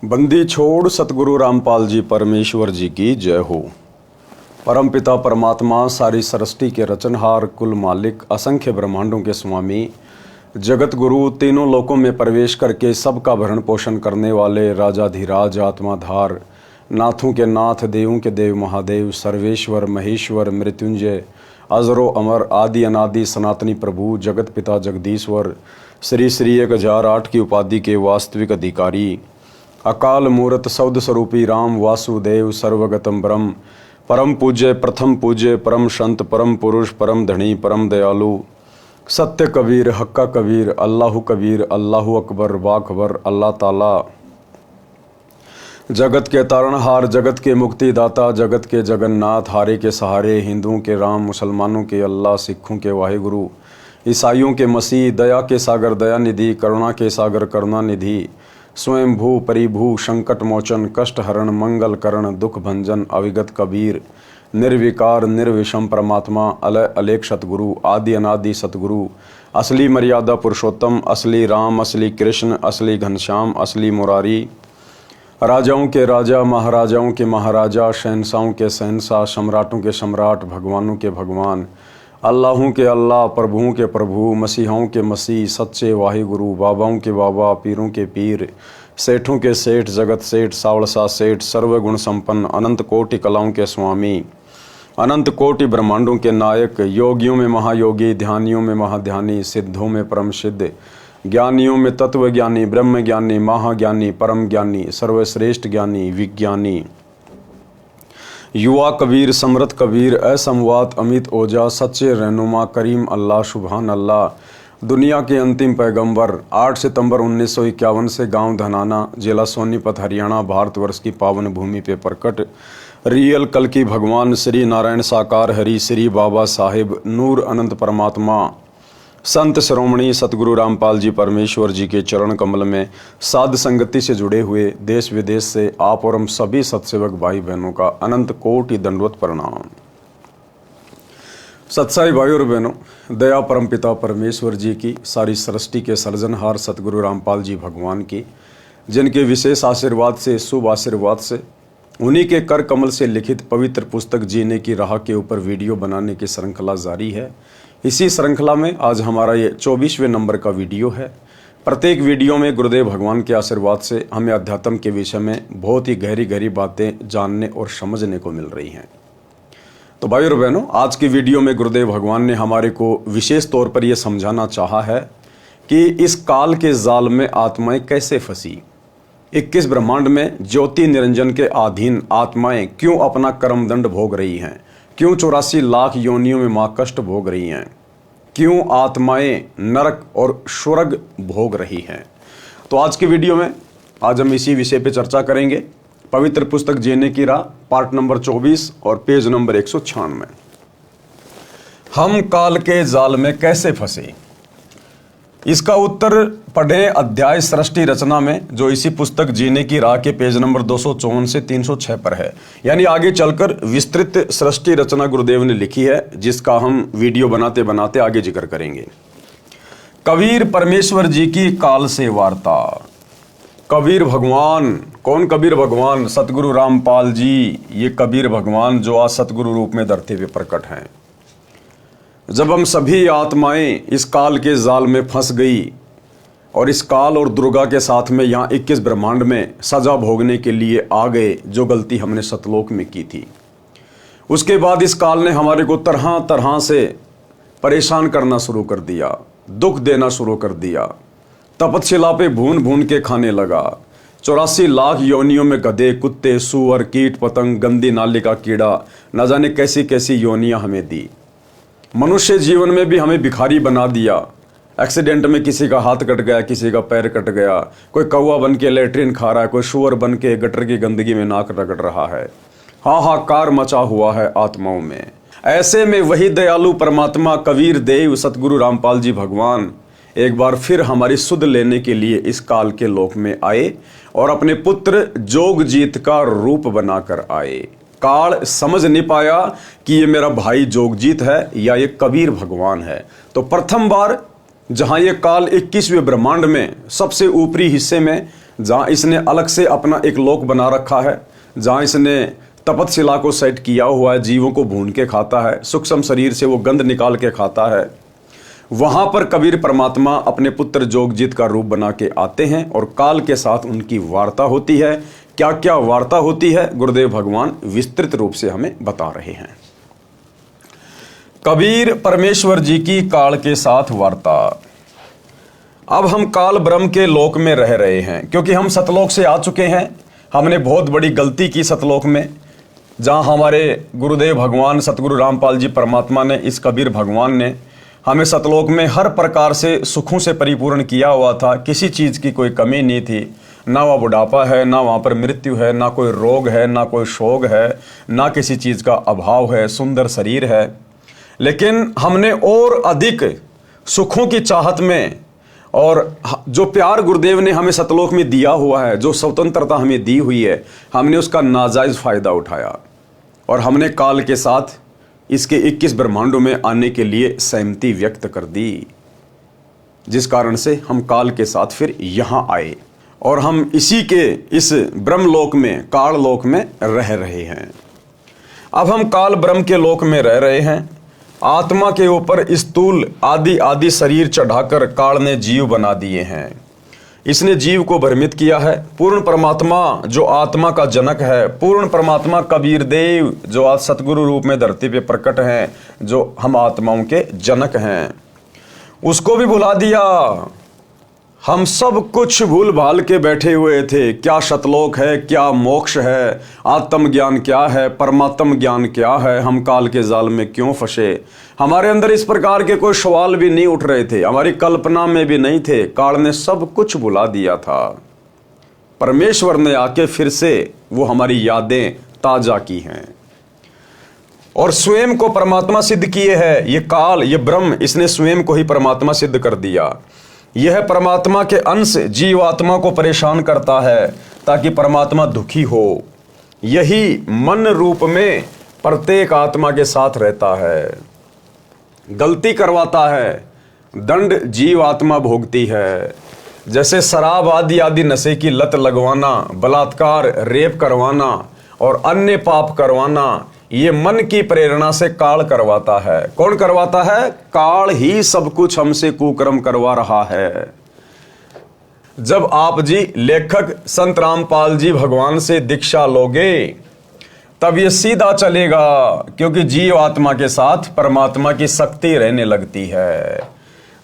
बंदी छोड़ सतगुरु रामपाल जी परमेश्वर जी की जय हो। परमपिता परमात्मा सारी सृष्टि के रचनहार, कुल मालिक, असंख्य ब्रह्मांडों के स्वामी, जगत गुरु, तीनों लोकों में प्रवेश करके सबका भरण पोषण करने वाले राजाधिराज, आत्माधार, नाथों के नाथ, देवों के देव, महादेव, सर्वेश्वर, महेश्वर, मृत्युंजय, अजरो अमर, आदि अनादि, सनातनी प्रभु, जगत पिता जगदीश्वर, श्री श्री 1008 की उपाधि के वास्तविक अधिकारी, अकाल मूर्त शब्द स्वरूपी राम वासुदेव सर्वगतम ब्रह्म, परम पूज्य, प्रथम पूज्य, परम संत, परम पुरुष, परम धनी, परम दयालु, सत्य कबीर, हक्का कबीर, अल्लाहु कबीर, अल्लाहु अकबर, बाखबर, अल्लाह ताला, जगत के तारणहार, जगत के मुक्तिदाता, जगत के जगन्नाथ, हारे के सहारे, हिंदुओं के राम, मुसलमानों के अल्लाह, सिखों के वाहिगुरु, ईसाइयों के मसीह, दया के सागर दया निधि, करुणा के सागर करुणा निधि, स्वयं भू परिभू, संकट मोचन, कष्ट हरण, मंगल करण, दुख भंजन, अविगत कबीर, निर्विकार निर्विषम परमात्मा, अलय अलेख सतगुरु, आदि अनादि सतगुरु, असली मर्यादा पुरुषोत्तम, असली राम, असली कृष्ण, असली घनश्याम, असली मुरारी, राजाओं के राजा, महाराजाओं के महाराजा, शहंशाहों के शहंशाह, सम्राटों के सम्राट, भगवानों के भगवान, अल्लाहों के अल्लाह, प्रभुओं के प्रभु, मसीहों के मसीह, सच्चे वाहिगुरु, बाबाओं के बाबा, पीरों के पीर, सेठों के सेठ, जगत सेठ, सावड़सा सेठ, सर्वगुण संपन्न, अनंत कोटि कलाओं के स्वामी, अनंत कोटि ब्रह्मांडों के नायक, योगियों में महायोगी, ध्यानियों में महाध्यानी, सिद्धों में परम सिद्ध, ज्ञानियों में तत्व ज्ञानी, ब्रह्म ज्ञानी, महाज्ञानी, परम ज्ञानी, सर्वश्रेष्ठ ज्ञानी, विज्ञानी, युवा कबीर, समृत कबीर, असमवात, अमित ओजा, सच्चे रहनुमा, करीम अल्लाह, सुभान अल्लाह, दुनिया के अंतिम पैगंबर, 8 सितंबर 1951 से गांव धनाना, जिला सोनीपत, हरियाणा, भारतवर्ष की पावन भूमि पे प्रकट रियल कल की भगवान श्री नारायण साकार हरि, श्री बाबा साहेब नूर अनंत परमात्मा, संत श्रोमणी सतगुरु रामपाल जी परमेश्वर जी के चरण कमल में साध संगति से जुड़े हुए देश विदेश से आप और हम सभी सत्सेवक भाई बहनों का अनंत कोटि दंडवत प्रणाम। सत्साई भाई और बहनों, दया परमपिता परमेश्वर जी की, सारी सृष्टि के सर्जनहार सतगुरु रामपाल जी भगवान की, जिनके विशेष आशीर्वाद से, शुभ आशीर्वाद से, उन्हीं के कर कमल से लिखित पवित्र पुस्तक जीने की राह के ऊपर वीडियो बनाने की श्रृंखला जारी है। इसी श्रृंखला में आज हमारा ये 24वें नंबर का वीडियो है। प्रत्येक वीडियो में गुरुदेव भगवान के आशीर्वाद से हमें अध्यात्म के विषय में बहुत ही गहरी गहरी बातें जानने और समझने को मिल रही हैं। तो भाई और बहनों, आज की वीडियो में गुरुदेव भगवान ने हमारे को विशेष तौर पर यह समझाना चाहा है कि इस काल के जाल में आत्माएं कैसे फंसी, 21 ब्रह्मांड में ज्योति निरंजन के अधीन आत्माएं क्यों अपना कर्मदंड भोग रही हैं, क्यों 84 लाख योनियों में माँ कष्ट भोग रही हैं, क्यों आत्माएं नरक और स्वर्ग भोग रही हैं। तो आज की वीडियो में आज हम इसी विषय पे चर्चा करेंगे। पवित्र पुस्तक जीने की राह, पार्ट नंबर 24 और पेज नंबर 196। हम काल के जाल में कैसे फंसे, इसका उत्तर पढ़ें अध्याय सृष्टि रचना में, जो इसी पुस्तक जीने की राह के पेज नंबर 254 से 306 पर है। यानी आगे चलकर विस्तृत सृष्टि रचना गुरुदेव ने लिखी है, जिसका हम वीडियो बनाते बनाते आगे जिक्र करेंगे। कबीर परमेश्वर जी की काल से वार्ता। कबीर भगवान, कौन कबीर भगवान? सतगुरु रामपाल जी, ये कबीर भगवान जो आज सतगुरु रूप में धरती पे प्रकट हैं। जब हम सभी आत्माएं इस काल के जाल में फंस गई और इस काल और दुर्गा के साथ में यहाँ 21 ब्रह्मांड में सजा भोगने के लिए आ गए, जो गलती हमने सतलोक में की थी, उसके बाद इस काल ने हमारे को तरह तरह से परेशान करना शुरू कर दिया, दुख देना शुरू कर दिया, तपतशिला पे भून भून के खाने लगा। 84 लाख योनियों में गधे, कुत्ते, सूअर, कीट पतंग, गंदी नाली का कीड़ा, न जाने कैसी कैसी योनियां हमें दी। मनुष्य जीवन में भी हमें भिखारी बना दिया। एक्सीडेंट में किसी का हाथ कट गया, किसी का पैर कट गया, कोई कौवा बन के लेट्रिन खा रहा है, कोई शुअर बन के गटर की गंदगी में नाक रगड़ रहा है। हाहाकार मचा हुआ है आत्माओं में। ऐसे में वही दयालु परमात्मा कबीर देव सतगुरु रामपाल जी भगवान एक बार फिर हमारी सुध लेने के लिए इस काल के लोक में आए और अपने पुत्र जोगजीत का रूप बनाकर आए। काल समझ नहीं पाया कि ये मेरा भाई जोगजीत है या ये कबीर भगवान है। तो प्रथम बार जहां ये काल 21वें ब्रह्मांड में सबसे ऊपरी हिस्से में जहाँ इसने अलग से अपना एक लोक बना रखा है, जहाँ इसने तपतशिला को सेट किया हुआ है, जीवों को भून के खाता है, सूक्ष्म शरीर से वो गंध निकाल के खाता है। वहाँ पर कबीर परमात्मा अपने पुत्र जोगजीत का रूप बना के आते हैं और काल के साथ उनकी वार्ता होती है। क्या क्या वार्ता होती है गुरुदेव भगवान विस्तृत रूप से हमें बता रहे हैं। कबीर परमेश्वर जी की काल के साथ वार्ता। अब हम काल ब्रह्म के लोक में रह रहे हैं, क्योंकि हम सतलोक से आ चुके हैं। हमने बहुत बड़ी गलती की सतलोक में, जहाँ हमारे गुरुदेव भगवान सतगुरु रामपाल जी परमात्मा ने, इस कबीर भगवान ने हमें सतलोक में हर प्रकार से सुखों से परिपूर्ण किया हुआ था। किसी चीज़ की कोई कमी नहीं थी, ना वहाँ बुढ़ापा है, ना वहाँ पर मृत्यु है, ना कोई रोग है, ना कोई शोक है, ना किसी चीज़ का अभाव है, सुंदर शरीर है। लेकिन हमने और अधिक सुखों की चाहत में, और जो प्यार गुरुदेव ने हमें सतलोक में दिया हुआ है, जो स्वतंत्रता हमें दी हुई है, हमने उसका नाजायज़ फ़ायदा उठाया और हमने काल के साथ इसके 21 ब्रह्मांडों में आने के लिए सहमति व्यक्त कर दी, जिस कारण से हम काल के साथ फिर यहाँ आए और हम इसी के इस ब्रह्मलोक में, काल लोक में रह रहे हैं। अब हम काल ब्रह्म के लोक में रह रहे हैं। आत्मा के ऊपर स्थूल आदि शरीर चढ़ाकर काल ने जीव बना दिए हैं। इसने जीव को भ्रमित किया है। पूर्ण परमात्मा जो आत्मा का जनक है, पूर्ण परमात्मा कबीर देव जो आज सतगुरु रूप में धरती पे प्रकट हैं, जो हम आत्माओं के जनक हैं, उसको भी भुला दिया। हम सब कुछ भूल भाल के बैठे हुए थे। क्या सतलोक है, क्या मोक्ष है, आत्मज्ञान क्या है, परमात्म ज्ञान क्या है, हम काल के जाल में क्यों फंसे। हमारे अंदर इस प्रकार के कोई सवाल भी नहीं उठ रहे थे, हमारी कल्पना में भी नहीं थे। काल ने सब कुछ भुला दिया था। परमेश्वर ने आके फिर से वो हमारी यादें ताजा की हैं और स्वयं को परमात्मा सिद्ध किए हैं। ये काल, ये ब्रह्म, इसने स्वयं को ही परमात्मा सिद्ध कर दिया। यह परमात्मा के अंश जीव आत्मा को परेशान करता है ताकि परमात्मा दुखी हो। यही मन रूप में प्रत्येक आत्मा के साथ रहता है, गलती करवाता है, दंड जीव आत्मा भोगती है। जैसे शराब आदि नशे की लत लगवाना, बलात्कार, रेप करवाना और अन्य पाप करवाना, ये मन की प्रेरणा से काल करवाता है। कौन करवाता है? काल ही सब कुछ हमसे कुकर्म करवा रहा है। जब आप जी लेखक संत रामपाल जी भगवान से दीक्षा लोगे तब ये सीधा चलेगा, क्योंकि जीव आत्मा के साथ परमात्मा की शक्ति रहने लगती है।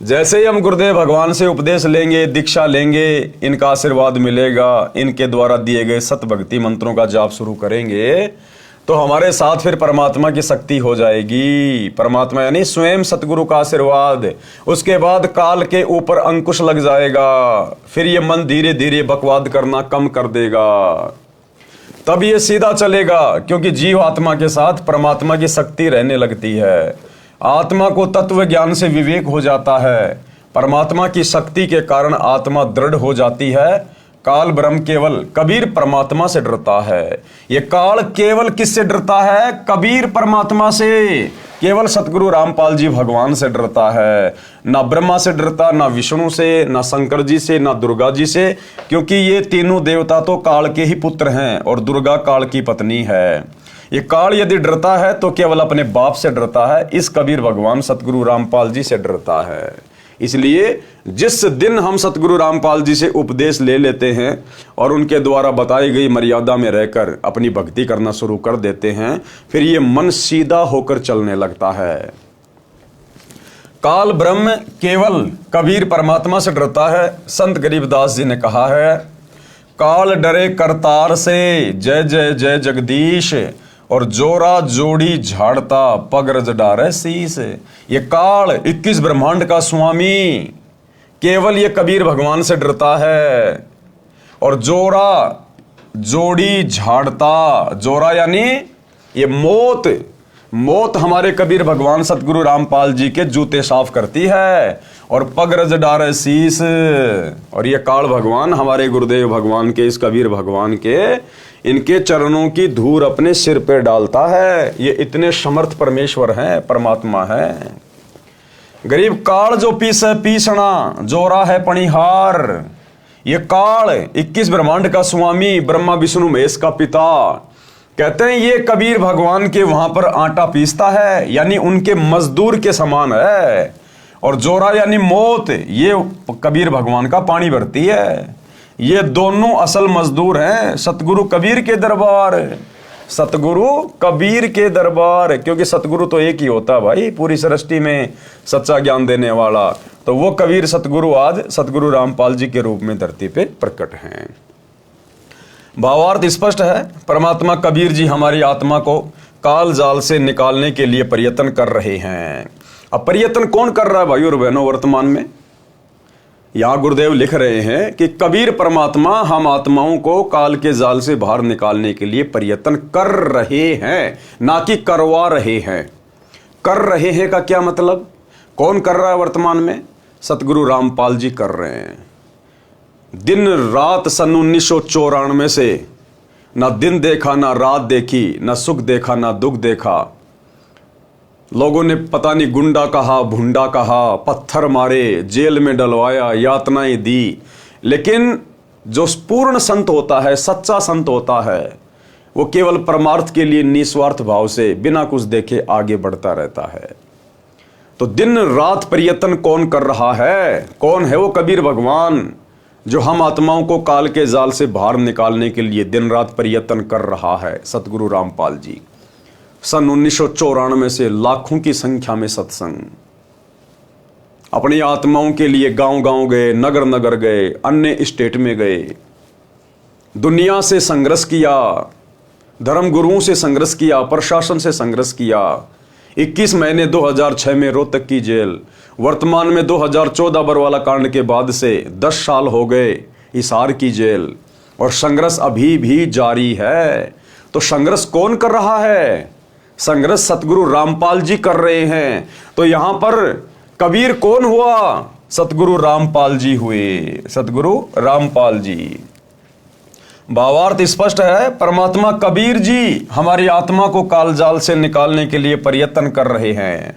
जैसे ही हम गुरुदेव भगवान से उपदेश लेंगे, दीक्षा लेंगे, इनका आशीर्वाद मिलेगा, इनके द्वारा दिए गए सत भक्ति मंत्रों का जाप शुरू करेंगे तो हमारे साथ फिर परमात्मा की शक्ति हो जाएगी। परमात्मा यानी स्वयं सतगुरु का आशीर्वाद। उसके बाद काल के ऊपर अंकुश लग जाएगा। फिर ये मन धीरे धीरे बकवाद करना कम कर देगा। तब ये सीधा चलेगा, क्योंकि जीव आत्मा के साथ परमात्मा की शक्ति रहने लगती है। आत्मा को तत्व ज्ञान से विवेक हो जाता है। परमात्मा की शक्ति के कारण आत्मा दृढ़ हो जाती है। काल ब्रह्म केवल कबीर परमात्मा से डरता है। ये काल केवल किससे डरता है? कबीर परमात्मा से। केवल सतगुरु रामपाल जी भगवान से डरता है। ना ब्रह्मा से डरता, ना विष्णु से, ना शंकर जी से, ना दुर्गा जी से, क्योंकि ये तीनों देवता तो काल के ही पुत्र हैं और दुर्गा काल की पत्नी है। ये काल यदि डरता है तो केवल अपने बाप से डरता है। इस कबीर भगवान सतगुरु रामपाल जी से डरता है। इसलिए जिस दिन हम सतगुरु रामपाल जी से उपदेश ले लेते हैं और उनके द्वारा बताई गई मर्यादा में रहकर अपनी भक्ति करना शुरू कर देते हैं, फिर ये मन सीधा होकर चलने लगता है। काल ब्रह्म केवल कबीर परमात्मा से डरता है। संत गरीबदास जी ने कहा है, काल डरे करतार से, जय जय जय जगदीश, और जोरा जोड़ी झाड़ता पग रज डारे शीस। ये काल 21 ब्रह्मांड का स्वामी केवल ये कबीर भगवान से डरता है। और जोरा जोड़ी झाड़ता, जोरा यानी ये मौत हमारे कबीर भगवान सतगुरु रामपाल जी के जूते साफ करती है। और पग रज डारे शीस, और ये काल भगवान हमारे गुरुदेव भगवान के, इस कबीर भगवान के, इनके चरणों की धूल अपने सिर पे डालता है। ये इतने समर्थ परमेश्वर हैं, परमात्मा है। गरीब काल जो पीसे पीसना, जोरा है पणिहार। ये काल 21 ब्रह्मांड का स्वामी, ब्रह्मा विष्णु महेश का पिता, कहते हैं ये कबीर भगवान के वहां पर आटा पीसता है, यानी उनके मजदूर के समान है। और जोरा यानी मौत, ये कबीर भगवान का पानी भरती है। ये दोनों असल मजदूर हैं सतगुरु कबीर के दरबार, सतगुरु कबीर के दरबार। क्योंकि सतगुरु तो एक ही होता है भाई पूरी सृष्टि में, सच्चा ज्ञान देने वाला। तो वो कबीर सतगुरु आज सतगुरु रामपाल जी के रूप में धरती पे प्रकट हैं। भावार्थ स्पष्ट है, परमात्मा कबीर जी हमारी आत्मा को काल जाल से निकालने के लिए प्रयत्न कर रहे हैं। अब प्रयत्न कौन कर रहा है भाई और बहनों वर्तमान में? यहां गुरुदेव लिख रहे हैं कि कबीर परमात्मा हम आत्माओं को काल के जाल से बाहर निकालने के लिए प्रयत्न कर रहे हैं, ना कि करवा रहे हैं। कर रहे हैं का क्या मतलब? कौन कर रहा है वर्तमान में? सतगुरु रामपाल जी कर रहे हैं। दिन रात सन 1994 से ना दिन देखा, ना रात देखी, ना सुख देखा, ना दुख देखा। लोगों ने पता नहीं गुंडा कहा, भुंडा कहा, पत्थर मारे, जेल में डलवाया, यातनाएं दी। लेकिन जो पूर्ण संत होता है, सच्चा संत होता है, वो केवल परमार्थ के लिए निस्वार्थ भाव से बिना कुछ देखे आगे बढ़ता रहता है। तो दिन रात प्रयत्न कौन कर रहा है? कौन है वो? कबीर भगवान, जो हम आत्माओं को काल के जाल से बाहर निकालने के लिए दिन रात प्रयत्न कर रहा है। सतगुरु रामपाल जी सन 1994 से लाखों की संख्या में सत्संग, अपनी आत्माओं के लिए गांव गांव गए, नगर नगर गए, अन्य स्टेट में गए, दुनिया से संघर्ष किया, धर्म गुरुओं से संघर्ष किया, प्रशासन से संघर्ष किया। 21 महीने 2006 में रोहतक की जेल, वर्तमान में 2014 बरवाला कांड के बाद से 10 साल हो गए हिसार की जेल, और संघर्ष अभी भी जारी है। तो संघर्ष कौन कर रहा है? संघर्ष सतगुरु रामपाल जी कर रहे हैं। तो यहां पर कबीर कौन हुआ? सतगुरु रामपाल जी हुए, सतगुरु रामपाल जी। भावार्थ स्पष्ट है, परमात्मा कबीर जी हमारी आत्मा को काल जाल से निकालने के लिए प्रयत्न कर रहे हैं।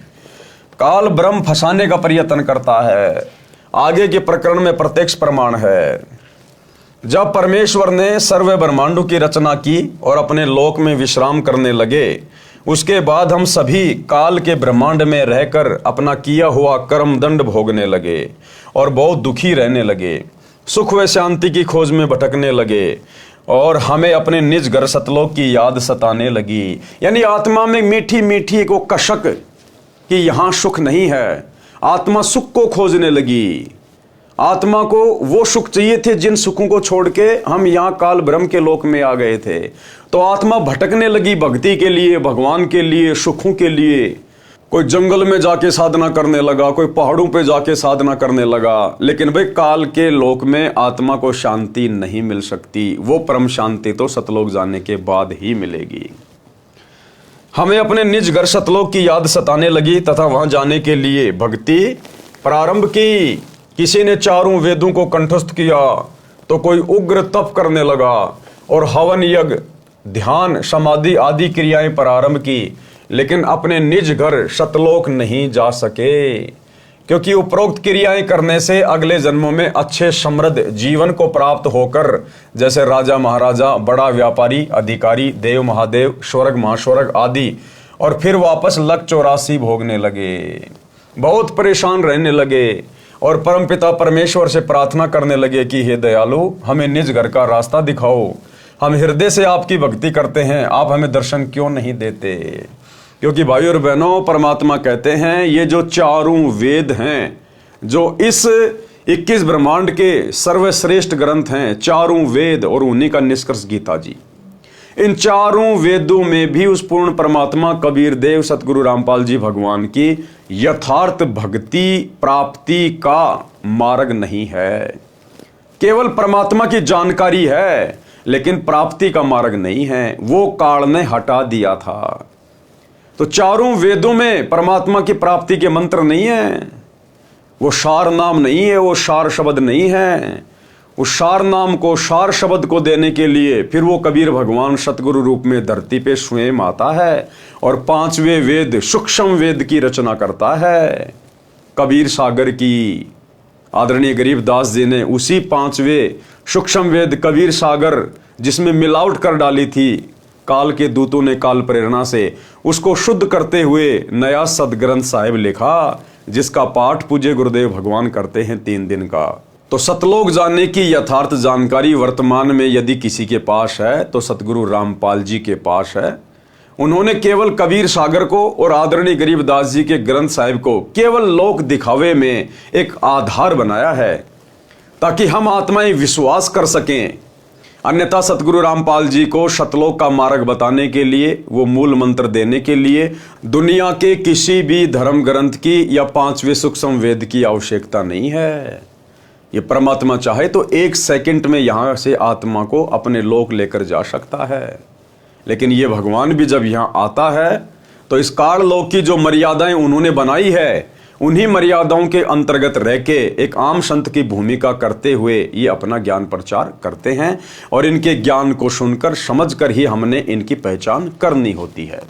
काल ब्रह्म फंसाने का प्रयत्न करता है। आगे के प्रकरण में प्रत्यक्ष प्रमाण है। जब परमेश्वर ने सर्व ब्रह्मांडों की रचना की और अपने लोक में विश्राम करने लगे, उसके बाद हम सभी काल के ब्रह्मांड में रहकर अपना किया हुआ कर्म दंड भोगने लगे और बहुत दुखी रहने लगे, सुख व शांति की खोज में भटकने लगे, और हमें अपने निज घर सतलोक की याद सताने लगी। यानी आत्मा में मीठी मीठी को कशक कि यहां सुख नहीं है। आत्मा सुख को खोजने लगी। आत्मा को वो सुख चाहिए थे जिन सुखों को छोड़ के हम यहां काल ब्रह्म के लोक में आ गए थे। तो आत्मा भटकने लगी भक्ति के लिए, भगवान के लिए, सुखों के लिए। कोई जंगल में जाके साधना करने लगा, कोई पहाड़ों पे जाके साधना करने लगा। लेकिन भाई काल के लोक में आत्मा को शांति नहीं मिल सकती। वो परम शांति तो सतलोक जाने के बाद ही मिलेगी। हमें अपने निज घर सतलोक की याद सताने लगी तथा वहां जाने के लिए भक्ति प्रारंभ की। किसी ने चारों वेदों को कंठस्थ किया, तो कोई उग्र तप करने लगा और हवन यज्ञ, ध्यान, समाधि आदि क्रियाएं प्रारंभ की। लेकिन अपने निज घर सतलोक नहीं जा सके, क्योंकि उपरोक्त क्रियाएं करने से अगले जन्मों में अच्छे समृद्ध जीवन को प्राप्त होकर, जैसे राजा महाराजा, बड़ा व्यापारी, अधिकारी, देव महादेव, स्वर्ग महास्वर्ग आदि, और फिर वापस लक 84 भोगने लगे। बहुत परेशान रहने लगे और परमपिता परमेश्वर से प्रार्थना करने लगे कि हे दयालु, हमें निज घर का रास्ता दिखाओ। हम हृदय से आपकी भक्ति करते हैं, आप हमें दर्शन क्यों नहीं देते? क्योंकि भाई और बहनों, परमात्मा कहते हैं ये जो चारों वेद हैं, जो इस 21 ब्रह्मांड के सर्वश्रेष्ठ ग्रंथ हैं, चारों वेद, और उन्हीं का निष्कर्ष गीता जी, इन चारों वेदों में भी उस पूर्ण परमात्मा कबीर देव सतगुरु रामपाल जी भगवान की यथार्थ भक्ति प्राप्ति का मार्ग नहीं है। केवल परमात्मा की जानकारी है, लेकिन प्राप्ति का मार्ग नहीं है। वो काल ने हटा दिया था। तो चारों वेदों में परमात्मा की प्राप्ति के मंत्र नहीं है। वो सार नाम नहीं है, वो सार शब्द नहीं है। उस सार नाम को, सार शब्द को देने के लिए फिर वो कबीर भगवान सतगुरु रूप में धरती पे स्वयं आता है और 5वें वेद, सूक्ष्म वेद की रचना करता है। कबीर सागर की, आदरणीय गरीबदास जी ने उसी 5वें सूक्ष्म वेद कबीर सागर, जिसमें मिलावट कर डाली थी, काल के दूतों ने काल प्रेरणा से उसको शुद्ध करते हुए नया सदग्रंथ साहिब लिखा, जिसका पाठ पूज्य गुरुदेव भगवान करते हैं 3 दिन का। तो सतलोक जानने की यथार्थ जानकारी वर्तमान में यदि किसी के पास है तो सतगुरु रामपाल जी के पास है। उन्होंने केवल कबीर सागर को और आदरणीय गरीबदास जी के ग्रंथ साहिब को केवल लोक दिखावे में एक आधार बनाया है, ताकि हम आत्माएं विश्वास कर सकें। अन्यथा सतगुरु रामपाल जी को सतलोक का मार्ग बताने के लिए, वो मूल मंत्र देने के लिए दुनिया के किसी भी धर्म ग्रंथ की या 5वें सूक्ष्म वेद की आवश्यकता नहीं है। ये परमात्मा चाहे तो 1 सेकंड में यहां से आत्मा को अपने लोक लेकर जा सकता है। लेकिन ये भगवान भी जब यहां आता है तो इस काल लोक की जो मर्यादाएं उन्होंने बनाई है, उन्हीं मर्यादाओं के अंतर्गत रह के एक आम संत की भूमिका करते हुए ये अपना ज्ञान प्रचार करते हैं, और इनके ज्ञान को सुनकर समझकर ही हमने इनकी पहचान करनी होती है।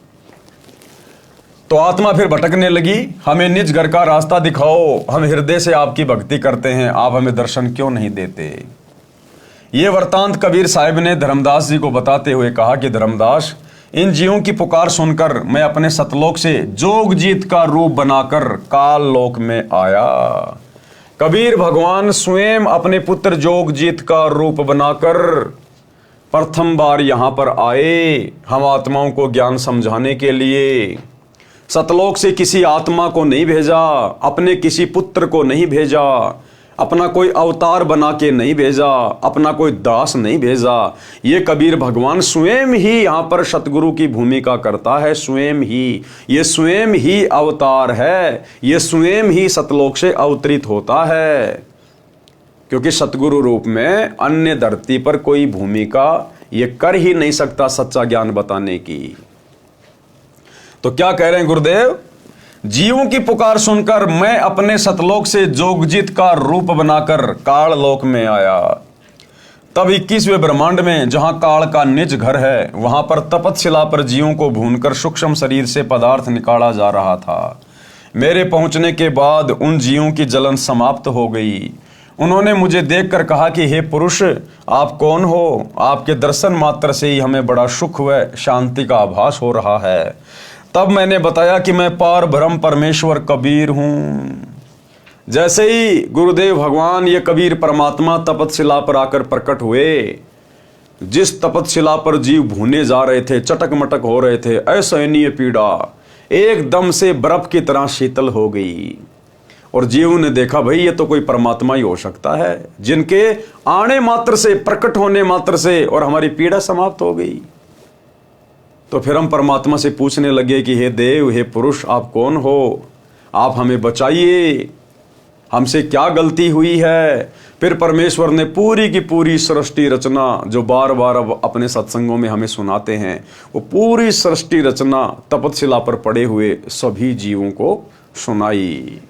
तो आत्मा फिर भटकने लगी, हमें निज घर का रास्ता दिखाओ, हम हृदय से आपकी भक्ति करते हैं, आप हमें दर्शन क्यों नहीं देते। ये वृतांत कबीर साहिब ने धर्मदास जी को बताते हुए कहा कि धर्मदास, इन जीवों की पुकार सुनकर मैं अपने सतलोक से जोगजीत का रूप बनाकर काल लोक में आया। कबीर भगवान स्वयं अपने पुत्र जोगजीत का रूप बनाकर प्रथम बार यहां पर आए, हम आत्माओं को ज्ञान समझाने के लिए। सतलोक से किसी आत्मा को नहीं भेजा, अपने किसी पुत्र को नहीं भेजा, अपना कोई अवतार बना के नहीं भेजा, अपना कोई दास नहीं भेजा। ये कबीर भगवान स्वयं ही यहाँ पर सतगुरु की भूमिका करता है, स्वयं ही, ये स्वयं ही अवतार है, ये स्वयं ही सतलोक से अवतरित होता है। क्योंकि सतगुरु रूप में अन्य धरती पर कोई भूमिका ये कर ही नहीं सकता सच्चा ज्ञान बताने की। तो क्या कह रहे हैं गुरुदेव, जीवों की पुकार सुनकर मैं अपने सतलोक से जोगजीत का रूप बनाकर काल लोक में आया। तब 21वें ब्रह्मांड में, जहां काल का निज घर है, वहां पर तपतशिला पर जीवों को भूनकर सूक्ष्म शरीर से पदार्थ निकाला जा रहा था। मेरे पहुंचने के बाद उन जीवों की जलन समाप्त हो गई। उन्होंने मुझे देखकर कहा कि हे पुरुष, आप कौन हो? आपके दर्शन मात्र से ही हमें बड़ा सुख व शांति का आभास हो रहा है। तब मैंने बताया कि मैं पार ब्रह्म परमेश्वर कबीर हूं। जैसे ही गुरुदेव भगवान ये कबीर परमात्मा तपतशिला पर आकर प्रकट हुए, जिस तपतशिला पर जीव भूने जा रहे थे, चटक मटक हो रहे थे, असहनीय पीड़ा एकदम से बर्फ की तरह शीतल हो गई। और जीव ने देखा, भाई ये तो कोई परमात्मा ही हो सकता है, जिनके आने मात्र से, प्रकट होने मात्र से और हमारी पीड़ा समाप्त हो गई। तो फिर हम परमात्मा से पूछने लगे कि हे देव, हे पुरुष, आप कौन हो? आप हमें बचाइए, हमसे क्या गलती हुई है? फिर परमेश्वर ने पूरी की पूरी सृष्टि रचना, जो बार बार अब अपने सत्संगों में हमें सुनाते हैं, वो पूरी सृष्टि रचना तपतशिला पर पड़े हुए सभी जीवों को सुनाई।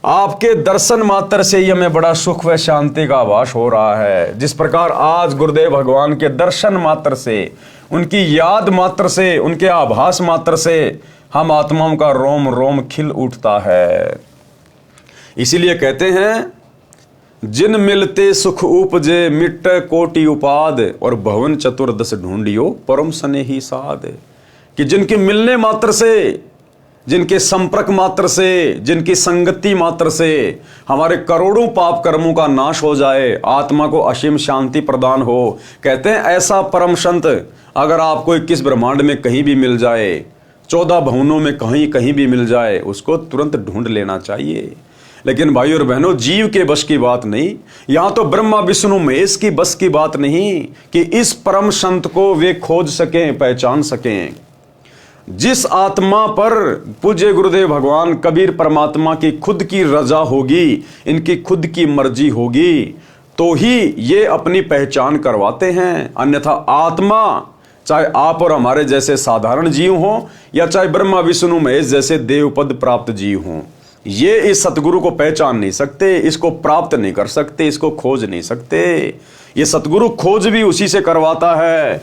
आपके दर्शन मात्र से ही हमें बड़ा सुख व शांति का आभास हो रहा है। जिस प्रकार आज गुरुदेव भगवान के दर्शन मात्र से, उनकी याद मात्र से, उनके आभास मात्र से हम आत्माओं का रोम रोम खिल उठता है। इसीलिए कहते हैं, जिन मिलते सुख उपजे मिट कोटि उपाद, और भवन चतुर्दश ढूंढियो परम स्नेही साध। कि जिनके मिलने मात्र से, जिनके संपर्क मात्र से, जिनकी संगति मात्र से हमारे करोड़ों पाप कर्मों का नाश हो जाए, आत्मा को असीम शांति प्रदान हो। कहते हैं ऐसा परम संत अगर आपको 21 ब्रह्मांड में कहीं भी मिल जाए, 14 भवनों में कहीं कहीं भी मिल जाए, उसको तुरंत ढूंढ लेना चाहिए। लेकिन भाई और बहनों, जीव के बस की बात नहीं, यहां तो ब्रह्मा विष्णु महेश की बस की बात नहीं कि इस परम संत को वे खोज सकें, पहचान सकें। जिस आत्मा पर पूज्य गुरुदेव भगवान कबीर परमात्मा की खुद की रजा होगी, इनकी खुद की मर्जी होगी, तो ही ये अपनी पहचान करवाते हैं। अन्यथा आत्मा, चाहे आप और हमारे जैसे साधारण जीव हों, या चाहे ब्रह्मा विष्णु महेश जैसे देवपद प्राप्त जीव हों, ये इस सतगुरु को पहचान नहीं सकते, इसको प्राप्त नहीं कर सकते, इसको खोज नहीं सकते। ये सतगुरु खोज भी उसी से करवाता है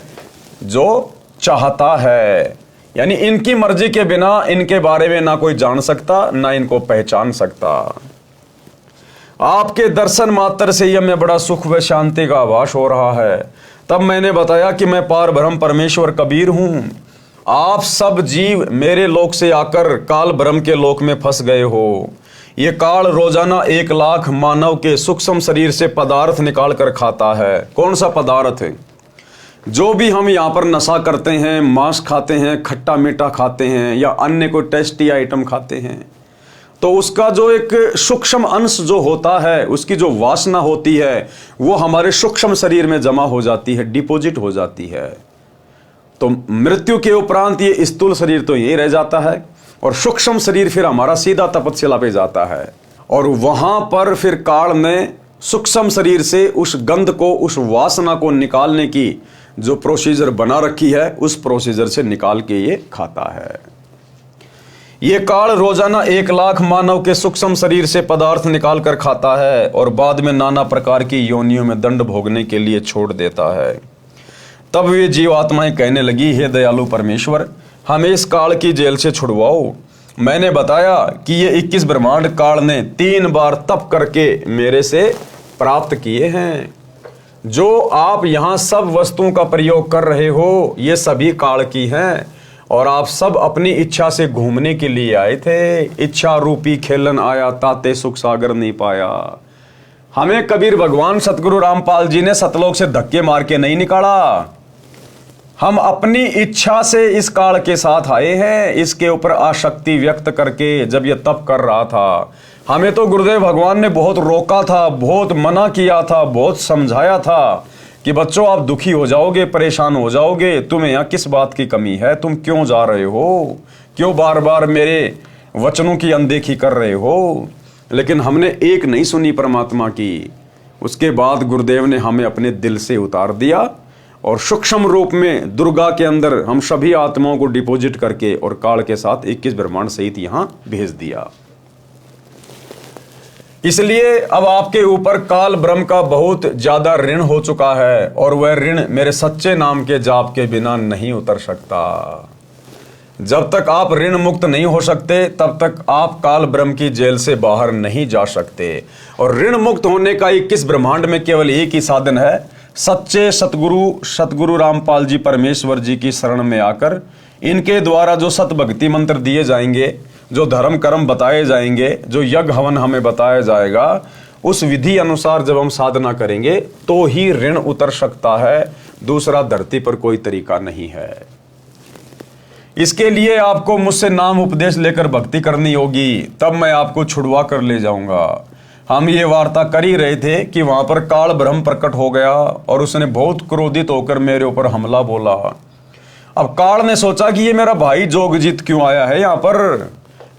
जो चाहता है। यानी इनकी मर्जी के बिना इनके बारे में ना कोई जान सकता, ना इनको पहचान सकता। आपके दर्शन मात्र से ही हमें बड़ा सुख व शांति का आभास हो रहा है। तब मैंने बताया कि मैं पार ब्रह्म परमेश्वर कबीर हूँ। आप सब जीव मेरे लोक से आकर काल ब्रह्म के लोक में फंस गए हो। ये काल रोजाना 1 लाख मानव के सूक्ष्म शरीर से पदार्थ निकाल कर खाता है। कौन सा पदार्थ है? जो भी हम यहाँ पर नशा करते हैं, मांस खाते हैं, खट्टा मीठा खाते हैं या अन्य कोई टेस्टी आइटम खाते हैं, तो उसका जो एक सूक्ष्म अंश जो होता है, उसकी जो वासना होती है, वो हमारे सूक्ष्म शरीर में जमा हो जाती है, डिपॉजिट हो जाती है। तो मृत्यु के उपरांत ये स्थूल शरीर तो यही रह जाता है और सूक्ष्म शरीर फिर हमारा सीधा तपस्या पे जाता है और वहां पर फिर काल ने सूक्ष्म शरीर से उस गंध को, उस वासना को निकालने की जो प्रोसीजर बना रखी है, उस प्रोसीजर से निकाल के ये खाता है। ये काल रोजाना 1 लाख मानव के सूक्ष्म शरीर से पदार्थ निकाल कर खाता है और बाद में नाना प्रकार की योनियों में दंड भोगने के लिए छोड़ देता है। तब वे जीवात्माएं कहने लगी, हे दयालु परमेश्वर, हमें इस काल की जेल से छुड़वाओ। मैंने बताया कि ये 21 ब्रह्मांड काल ने 3 बार तप करके मेरे से प्राप्त किए हैं। जो आप यहाँ सब वस्तुओं का प्रयोग कर रहे हो, ये सभी काल की हैं और आप सब अपनी इच्छा से घूमने के लिए आए थे। इच्छा रूपी खेलन आया, ताते सुख सागर नहीं पाया। हमें कबीर भगवान सतगुरु रामपाल जी ने सतलोक से धक्के मार के नहीं निकाला। हम अपनी इच्छा से इस काल के साथ आए हैं। इसके ऊपर आसक्ति व्यक्त करके जब ये तप कर रहा था, हमें तो गुरुदेव भगवान ने बहुत रोका था, बहुत मना किया था, बहुत समझाया था कि बच्चों आप दुखी हो जाओगे, परेशान हो जाओगे, तुम्हें यहाँ किस बात की कमी है, तुम क्यों जा रहे हो, क्यों बार बार मेरे वचनों की अनदेखी कर रहे हो। लेकिन हमने एक नहीं सुनी परमात्मा की। उसके बाद गुरुदेव ने हमें अपने दिल से उतार दिया और सूक्ष्म रूप में दुर्गा के अंदर हम सभी आत्माओं को डिपॉजिट करके और काल के साथ 21 ब्रह्मांड सहित यहाँ भेज दिया। इसलिए अब आपके ऊपर काल ब्रह्म का बहुत ज्यादा ऋण हो चुका है और वह ऋण मेरे सच्चे नाम के जाप के बिना नहीं उतर सकता। जब तक आप ऋण मुक्त नहीं हो सकते, तब तक आप काल ब्रह्म की जेल से बाहर नहीं जा सकते। और ऋण मुक्त होने का 21 ब्रह्मांड में केवल एक ही साधन है, सच्चे सतगुरु रामपाल जी परमेश्वर जी की शरण में आकर इनके द्वारा जो सत भक्ति मंत्र दिए जाएंगे, जो धर्म कर्म बताए जाएंगे, जो यज्ञ हवन हमें बताया जाएगा, उस विधि अनुसार जब हम साधना करेंगे तो ही ऋण उतर सकता है। दूसरा धरती पर कोई तरीका नहीं है। इसके लिए आपको मुझसे नाम उपदेश लेकर भक्ति करनी होगी, तब मैं आपको छुड़वा कर ले जाऊंगा। हम ये वार्ता कर ही रहे थे कि वहां पर काल ब्रह्म प्रकट हो गया और उसने बहुत क्रोधित होकर मेरे ऊपर हमला बोला। अब काल ने सोचा कि ये मेरा भाई जोगजीत क्यों आया है यहाँ पर,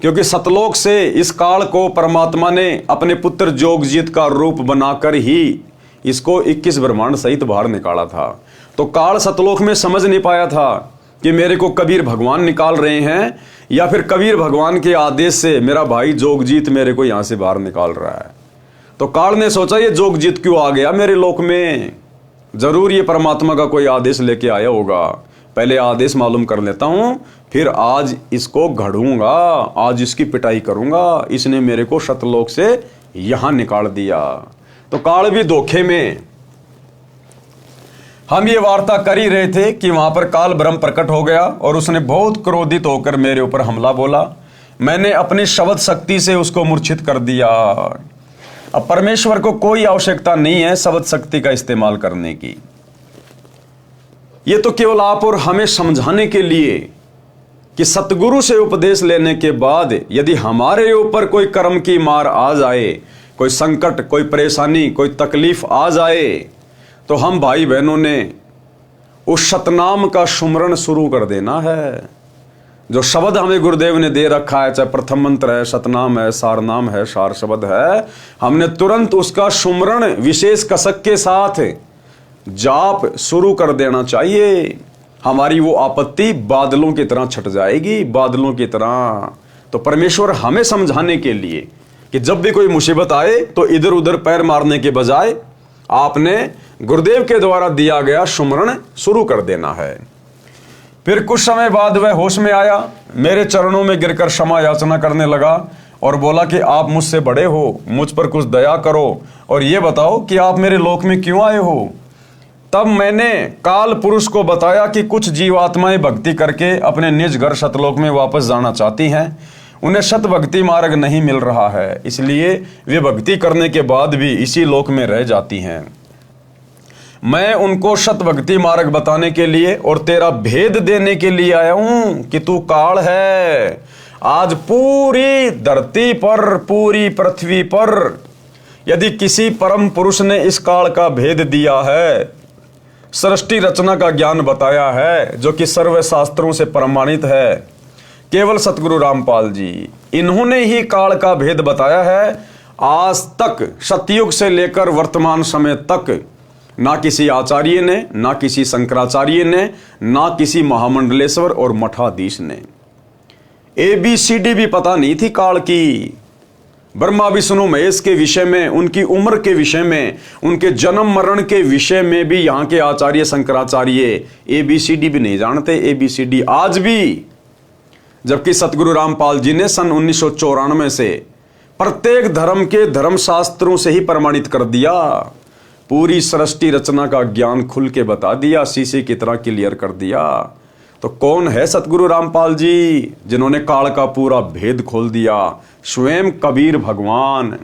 क्योंकि सतलोक से इस काल को परमात्मा ने अपने पुत्र जोगजीत का रूप बनाकर ही इसको 21 ब्रह्मांड सहित बाहर निकाला था। तो काल सतलोक में समझ नहीं पाया था कि मेरे को कबीर भगवान निकाल रहे हैं या फिर कबीर भगवान के आदेश से मेरा भाई जोगजीत मेरे को यहां से बाहर निकाल रहा है। तो काल ने सोचा ये जोगजीत क्यों आ गया मेरे लोक में, जरूर ये परमात्मा का कोई आदेश लेके आया होगा। पहले आदेश मालूम कर लेता हूं, फिर आज इसको घड़ूंगा, आज इसकी पिटाई करूंगा। इसने मेरे को सतलोक से यहां निकाल दिया। तो काल भी धोखे में। हम ये वार्ता कर ही रहे थे कि वहां पर काल ब्रह्म प्रकट हो गया और उसने बहुत क्रोधित होकर मेरे ऊपर हमला बोला। मैंने अपनी शब्द शक्ति से उसको मूर्छित कर दिया। अब परमेश्वर को कोई आवश्यकता नहीं है शब्द शक्ति का इस्तेमाल करने की। ये तो केवल आप और हमें समझाने के लिए कि सतगुरु से उपदेश लेने के बाद यदि हमारे ऊपर कोई कर्म की मार आ जाए, कोई संकट, कोई परेशानी, कोई तकलीफ आ जाए, तो हम भाई बहनों ने उस सतनाम का सुमरण शुरू कर देना है। जो शब्द हमें गुरुदेव ने दे रखा है, चाहे प्रथम मंत्र है, सतनाम है, सारनाम है, सार शब्द है, हमने तुरंत उसका सुमरण विशेष कसक के साथ जाप शुरू कर देना चाहिए। हमारी वो आपत्ति बादलों की तरह छट जाएगी, बादलों की तरह। तो परमेश्वर हमें समझाने के लिए कि जब भी कोई मुसीबत आए तो इधर उधर पैर मारने के बजाय आपने गुरुदेव के द्वारा दिया गया सुमरण शुरू कर देना है। फिर कुछ समय बाद वह होश में आया, मेरे चरणों में गिरकर क्षमा याचना करने लगा और बोला कि आप मुझसे बड़े हो, मुझ पर कुछ दया करो और ये बताओ कि आप मेरे लोक में क्यों आए हो। तब मैंने काल पुरुष को बताया कि कुछ जीवात्माएं भक्ति करके अपने निज घर सतलोक में वापस जाना चाहती हैं, उन्हें सत भक्ति मार्ग नहीं मिल रहा है, इसलिए वे भक्ति करने के बाद भी इसी लोक में रह जाती हैं। मैं उनको सत भक्ति मार्ग बताने के लिए और तेरा भेद देने के लिए आया हूं कि तू काल है। आज पूरी धरती पर, पूरी पृथ्वी पर यदि किसी परम पुरुष ने इस काल का भेद दिया है, सृष्टि रचना का ज्ञान बताया है, जो कि सर्व शास्त्रों से प्रमाणित है, केवल सतगुरु रामपाल जी, इन्होंने ही काल का भेद बताया है। आज तक सतयुग से लेकर वर्तमान समय तक ना किसी आचार्य ने, ना किसी शंकराचार्य ने, ना किसी महामंडलेश्वर और मठाधीश ने ABCD भी पता नहीं थी काल की। ब्रह्मा विष्णु महेश के विषय में, उनकी उम्र के विषय में, उनके जन्म मरण के विषय में भी यहाँ के आचार्य शंकराचार्य ABCD भी नहीं जानते। ABCD आज भी, जबकि सतगुरु रामपाल जी ने सन 1994 से प्रत्येक धर्म के धर्मशास्त्रों से ही प्रमाणित कर दिया, पूरी सृष्टि रचना का ज्ञान खुल के बता दिया, शीशे की तरह क्लियर कर दिया। तो कौन है सतगुरु रामपाल जी जिन्होंने काल का पूरा भेद खोल दिया? स्वयं कबीर भगवान।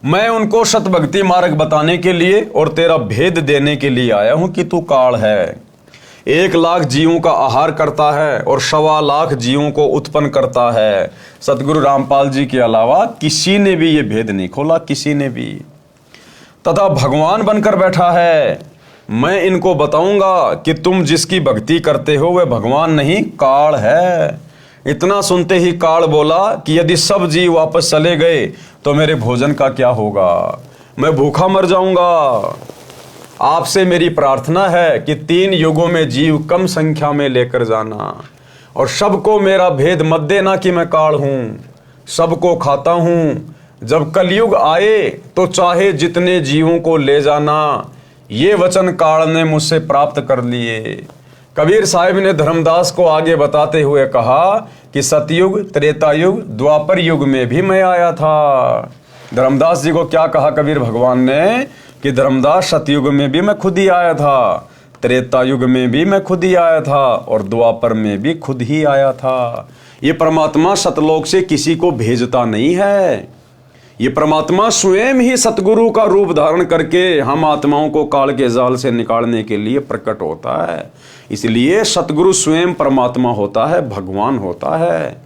मैं उनको सत भक्ति मार्ग बताने के लिए और तेरा भेद देने के लिए आया हूं कि तू काल है। 1 लाख जीवों का आहार करता है और 1.25 लाख जीवों को उत्पन्न करता है। सतगुरु रामपाल जी के अलावा किसी ने भी ये भेद नहीं खोला, किसी ने भी। तथा भगवान बनकर बैठा है। मैं इनको बताऊंगा कि तुम जिसकी भक्ति करते हो वह भगवान नहीं, काल है। इतना सुनते ही काल बोला कि यदि सब जीव वापस चले गए तो मेरे भोजन का क्या होगा? मैं भूखा मर जाऊंगा। आपसे मेरी प्रार्थना है कि 3 युगों में जीव कम संख्या में लेकर जाना और सबको मेरा भेद मत देना कि मैं काल हूं, सबको खाता हूं। जब कलयुग आए तो चाहे जितने जीवों को ले जाना, ये वचन काल ने मुझसे प्राप्त कर लिए। कबीर साहिब ने धर्मदास को आगे बताते हुए कहा कि सतयुग, त्रेता युग, द्वापर युग में भी मैं आया था। धर्मदास जी को क्या कहा कबीर भगवान ने कि धर्मदास, सतयुग में भी मैं खुद ही आया था, त्रेता युग में भी मैं खुद ही आया था और द्वापर में भी खुद ही आया था। ये परमात्मा सतलोक से किसी को भेजता नहीं है। ये परमात्मा स्वयं ही सतगुरु का रूप धारण करके हम आत्माओं को काल के जाल से निकालने के लिए प्रकट होता है। इसलिए सतगुरु स्वयं परमात्मा होता है, भगवान होता है।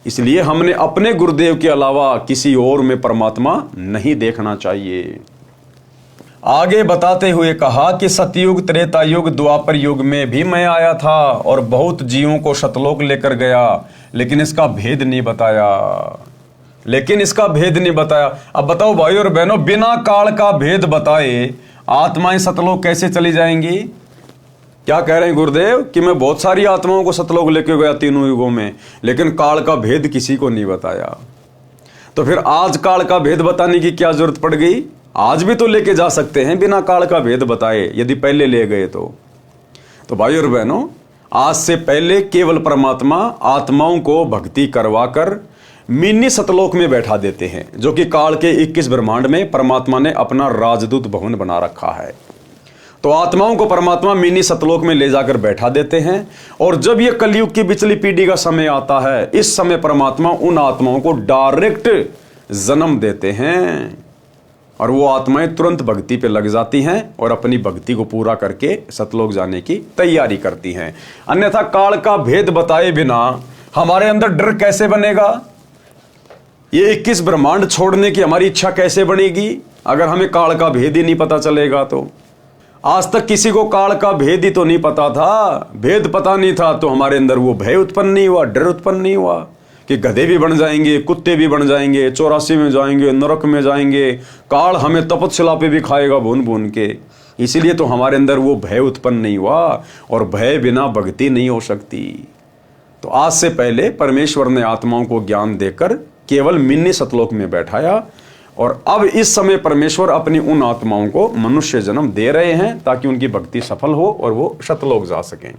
इसलिए हमने अपने गुरुदेव के अलावा किसी और में परमात्मा नहीं देखना चाहिए। आगे बताते हुए कहा कि सतयुग, त्रेता युग, द्वापर युग में भी मैं आया था और बहुत जीवों को सतलोक लेकर गया, लेकिन इसका भेद नहीं बताया। अब बताओ भाई और बहनों, बिना काल का भेद बताए आत्माएं सतलोक कैसे चली जाएंगी? क्या कह रहे हैं गुरुदेव कि मैं बहुत सारी आत्माओं को सतलोक लेके गया 3 युगों में, लेकिन काल का भेद किसी को नहीं बताया। तो फिर आज काल का भेद बताने की क्या जरूरत पड़ गई? आज भी तो लेके जा सकते हैं बिना काल का भेद बताए, यदि पहले ले गए तो भाई और बहनों, आज से पहले केवल परमात्मा आत्माओं को भक्ति करवाकर मिनी सतलोक में बैठा देते हैं, जो कि काल के 21 ब्रह्मांड में परमात्मा ने अपना राजदूत भवन बना रखा है। तो आत्माओं को परमात्मा मिनी सतलोक में ले जाकर बैठा देते हैं और जब ये कलयुग की बिचली पीढ़ी का समय आता है, इस समय परमात्मा उन आत्माओं को डायरेक्ट जन्म देते हैं और वो आत्माएं तुरंत भक्ति पे लग जाती हैं और अपनी भक्ति को पूरा करके सतलोक जाने की तैयारी करती हैं। अन्यथा काल का भेद बताए बिना हमारे अंदर डर कैसे बनेगा? ये 21 ब्रह्मांड छोड़ने की हमारी इच्छा कैसे बनेगी अगर हमें काल का भेद ही नहीं पता चलेगा? तो आज तक किसी को काल का भेद ही तो नहीं पता था। भेद पता नहीं था तो हमारे अंदर वो भय उत्पन्न नहीं हुआ, डर उत्पन्न नहीं हुआ कि गधे भी बन जाएंगे, कुत्ते भी बन जाएंगे, 84 में जाएंगे, नरक में जाएंगे, काल हमें तपस्या पे भी खाएगा भून भून के। इसीलिए तो हमारे अंदर वो भय उत्पन्न नहीं हुआ और भय बिना भक्ति नहीं हो सकती। तो आज से पहले परमेश्वर ने आत्माओं को ज्ञान देकर केवल मिनी सतलोक में बैठाया और अब इस समय परमेश्वर अपनी उन आत्माओं को मनुष्य जन्म दे रहे हैं ताकि उनकी भक्ति सफल हो और वो सतलोक जा सकें।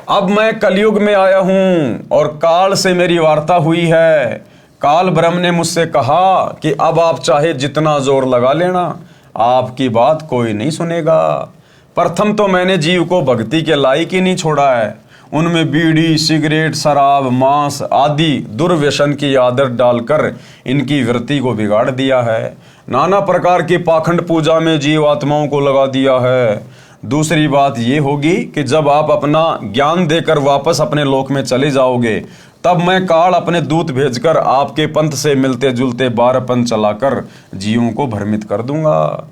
अब मैं कलयुग में आया हूं और काल से मेरी वार्ता हुई है। काल ब्रह्म ने मुझसे कहा कि अब आप चाहे जितना जोर लगा लेना, आपकी बात कोई नहीं सुनेगा। प्रथम तो मैंने जीव को भक्ति के लायक ही नहीं छोड़ा है। उनमें बीड़ी, सिगरेट, शराब, मांस आदि दुर्व्यसन की आदत डालकर इनकी वृत्ति को बिगाड़ दिया है। नाना प्रकार की पाखंड पूजा में जीवात्माओं को लगा दिया है। दूसरी बात ये होगी कि जब आप अपना ज्ञान देकर वापस अपने लोक में चले जाओगे, तब मैं काल अपने दूत भेजकर आपके पंथ से मिलते जुलते 12 पंथ चलाकर जीवों को भ्रमित कर दूंगा।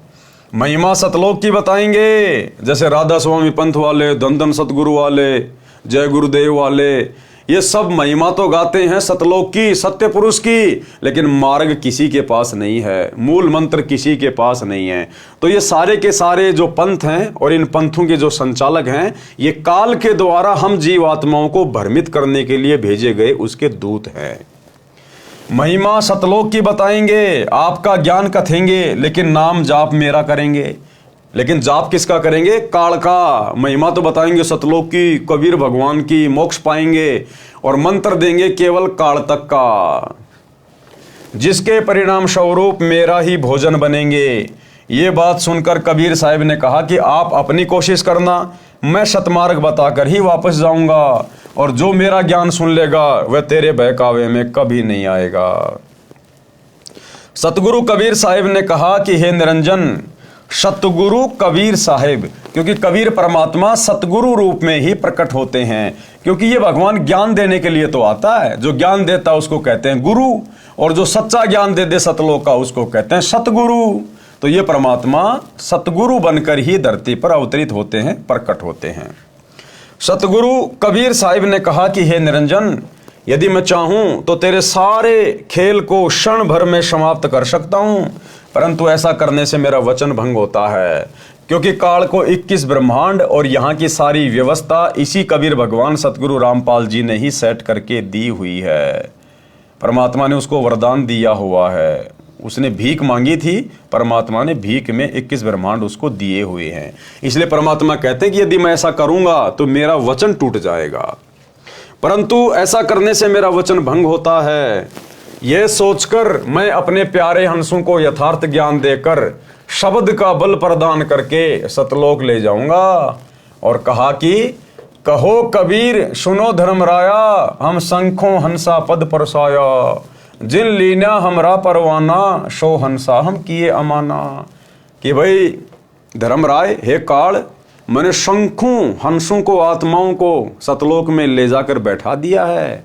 महिमा सतलोक की बताएंगे, जैसे राधा स्वामी पंथ वाले, धन सतगुरु वाले, जय गुरुदेव वाले, ये सब महिमा तो गाते हैं सतलोक की, सत्य पुरुष की, लेकिन मार्ग किसी के पास नहीं है, मूल मंत्र किसी के पास नहीं है। तो ये सारे के सारे जो पंथ हैं और इन पंथों के जो संचालक हैं, ये काल के द्वारा हम जीवात्माओं को भ्रमित करने के लिए भेजे गए उसके दूत हैं। महिमा सतलोक की बताएंगे, आपका ज्ञान कथेंगे, लेकिन नाम जाप मेरा करेंगे। लेकिन जाप किसका करेंगे? काल का। महिमा तो बताएंगे सतलोक की, कबीर भगवान की, मोक्ष पाएंगे, और मंत्र देंगे केवल काल तक का, जिसके परिणाम स्वरूप मेरा ही भोजन बनेंगे। ये बात सुनकर कबीर साहब ने कहा कि आप अपनी कोशिश करना, मैं सतमार्ग बताकर ही वापस जाऊंगा, और जो मेरा ज्ञान सुन लेगा वह तेरे बहकावे में कभी नहीं आएगा। सतगुरु कबीर साहब ने कहा कि हे निरंजन, सतगुरु कबीर साहिब, क्योंकि कबीर परमात्मा सतगुरु रूप में ही प्रकट होते हैं, क्योंकि ये भगवान ज्ञान देने के लिए तो आता है। जो ज्ञान देता है उसको कहते हैं गुरु, और जो सच्चा ज्ञान दे दे सतलोक का उसको कहते हैं सतगुरु। तो ये परमात्मा सतगुरु बनकर ही धरती पर अवतरित होते हैं, प्रकट होते हैं। सतगुरु कबीर साहिब ने कहा कि हे निरंजन, यदि मैं चाहूं तो तेरे सारे खेल को क्षण भर में समाप्त कर सकता हूं, परंतु ऐसा करने से मेरा वचन भंग होता है, क्योंकि काल को 21 ब्रह्मांड और यहाँ की सारी व्यवस्था इसी कबीर भगवान सतगुरु रामपाल जी ने ही सेट करके दी हुई है। परमात्मा ने उसको वरदान दिया हुआ है, उसने भीख मांगी थी, परमात्मा ने भीख में 21 ब्रह्मांड उसको दिए हुए हैं। इसलिए परमात्मा कहते हैं कि यदि मैं ऐसा करूंगा तो मेरा वचन टूट जाएगा, परंतु ऐसा करने से मेरा वचन भंग होता है। यह सोचकर मैं अपने प्यारे हंसों को यथार्थ ज्ञान देकर शब्द का बल प्रदान करके सतलोक ले जाऊंगा। और कहा कि कहो कबीर सुनो धर्मराया, हम शंखों हंसा पद परसाया, जिन लीना हमरा परवाना, सो हंसा हम किए अमाना। कि भाई धर्मराय, हे काल, मैंने शंखों हंसों को, आत्माओं को सतलोक में ले जाकर बैठा दिया है।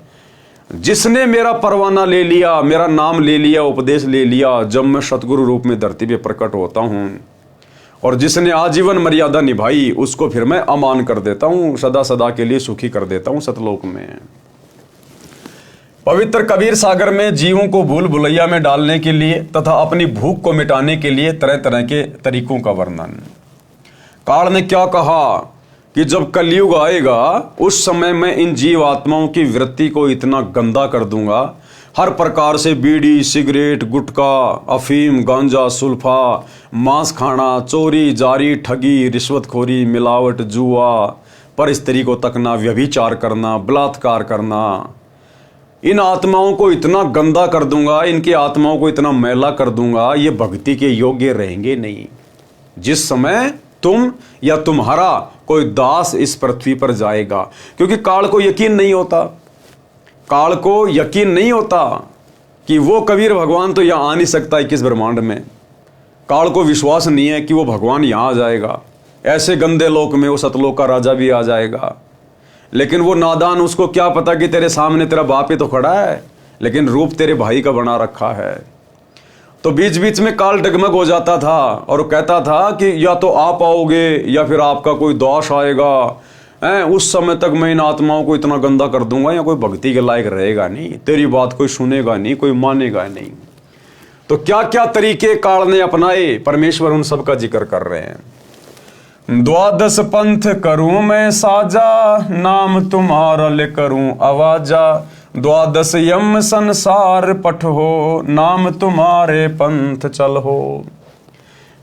जिसने मेरा परवाना ले लिया, मेरा नाम ले लिया, उपदेश ले लिया, जब मैं सतगुरु रूप में धरती पे प्रकट होता हूं, और जिसने आजीवन मर्यादा निभाई, उसको फिर मैं अमान कर देता हूं, सदा सदा के लिए सुखी कर देता हूं सतलोक में। पवित्र कबीर सागर में जीवों को भूल भुलैया में डालने के लिए तथा अपनी भूख को मिटाने के लिए तरह तरह के तरीकों का वर्णन। काल ने क्या कहा कि जब कलयुग आएगा उस समय मैं इन जीव आत्माओं की वृत्ति को इतना गंदा कर दूंगा, हर प्रकार से बीड़ी, सिगरेट, गुटखा, अफीम, गांजा, सुल्फा, मांस खाना, चोरी, जारी, ठगी, रिश्वतखोरी, मिलावट, जुआ, पर स्त्री को तकना, व्यभिचार करना, बलात्कार करना, इन आत्माओं को इतना गंदा कर दूंगा, इनकी आत्माओं को इतना मैला कर दूंगा, ये भक्ति के योग्य रहेंगे नहीं। जिस समय तुम या तुम्हारा कोई दास इस पृथ्वी पर जाएगा, क्योंकि काल को यकीन नहीं होता, काल को यकीन नहीं होता कि वो कबीर भगवान तो यहां आ नहीं सकता 21 ब्रह्मांड में। काल को विश्वास नहीं है कि वो भगवान यहां आ जाएगा, ऐसे गंदे लोक में वो सतलोक का राजा भी आ जाएगा। लेकिन वो नादान, उसको क्या पता कि तेरे सामने तेरा बाप ही तो खड़ा है, लेकिन रूप तेरे भाई का बना रखा है। तो बीच बीच में काल डगमग हो जाता था और कहता था कि या तो आप आओगे या फिर आपका कोई दोष आएगा, उस समय तक मैं इन आत्माओं को इतना गंदा कर दूंगा, या कोई भक्ति के लायक रहेगा नहीं, तेरी बात कोई सुनेगा नहीं, कोई मानेगा नहीं। तो क्या क्या तरीके काल ने अपनाए, परमेश्वर उन सब का जिक्र कर रहे हैं। 12 पंथ करूं मैं साजा, नाम तुम्हारा ले करूं आवाजा, 12 यम संसार पठ हो, नाम तुम्हारे पंथ चल हो।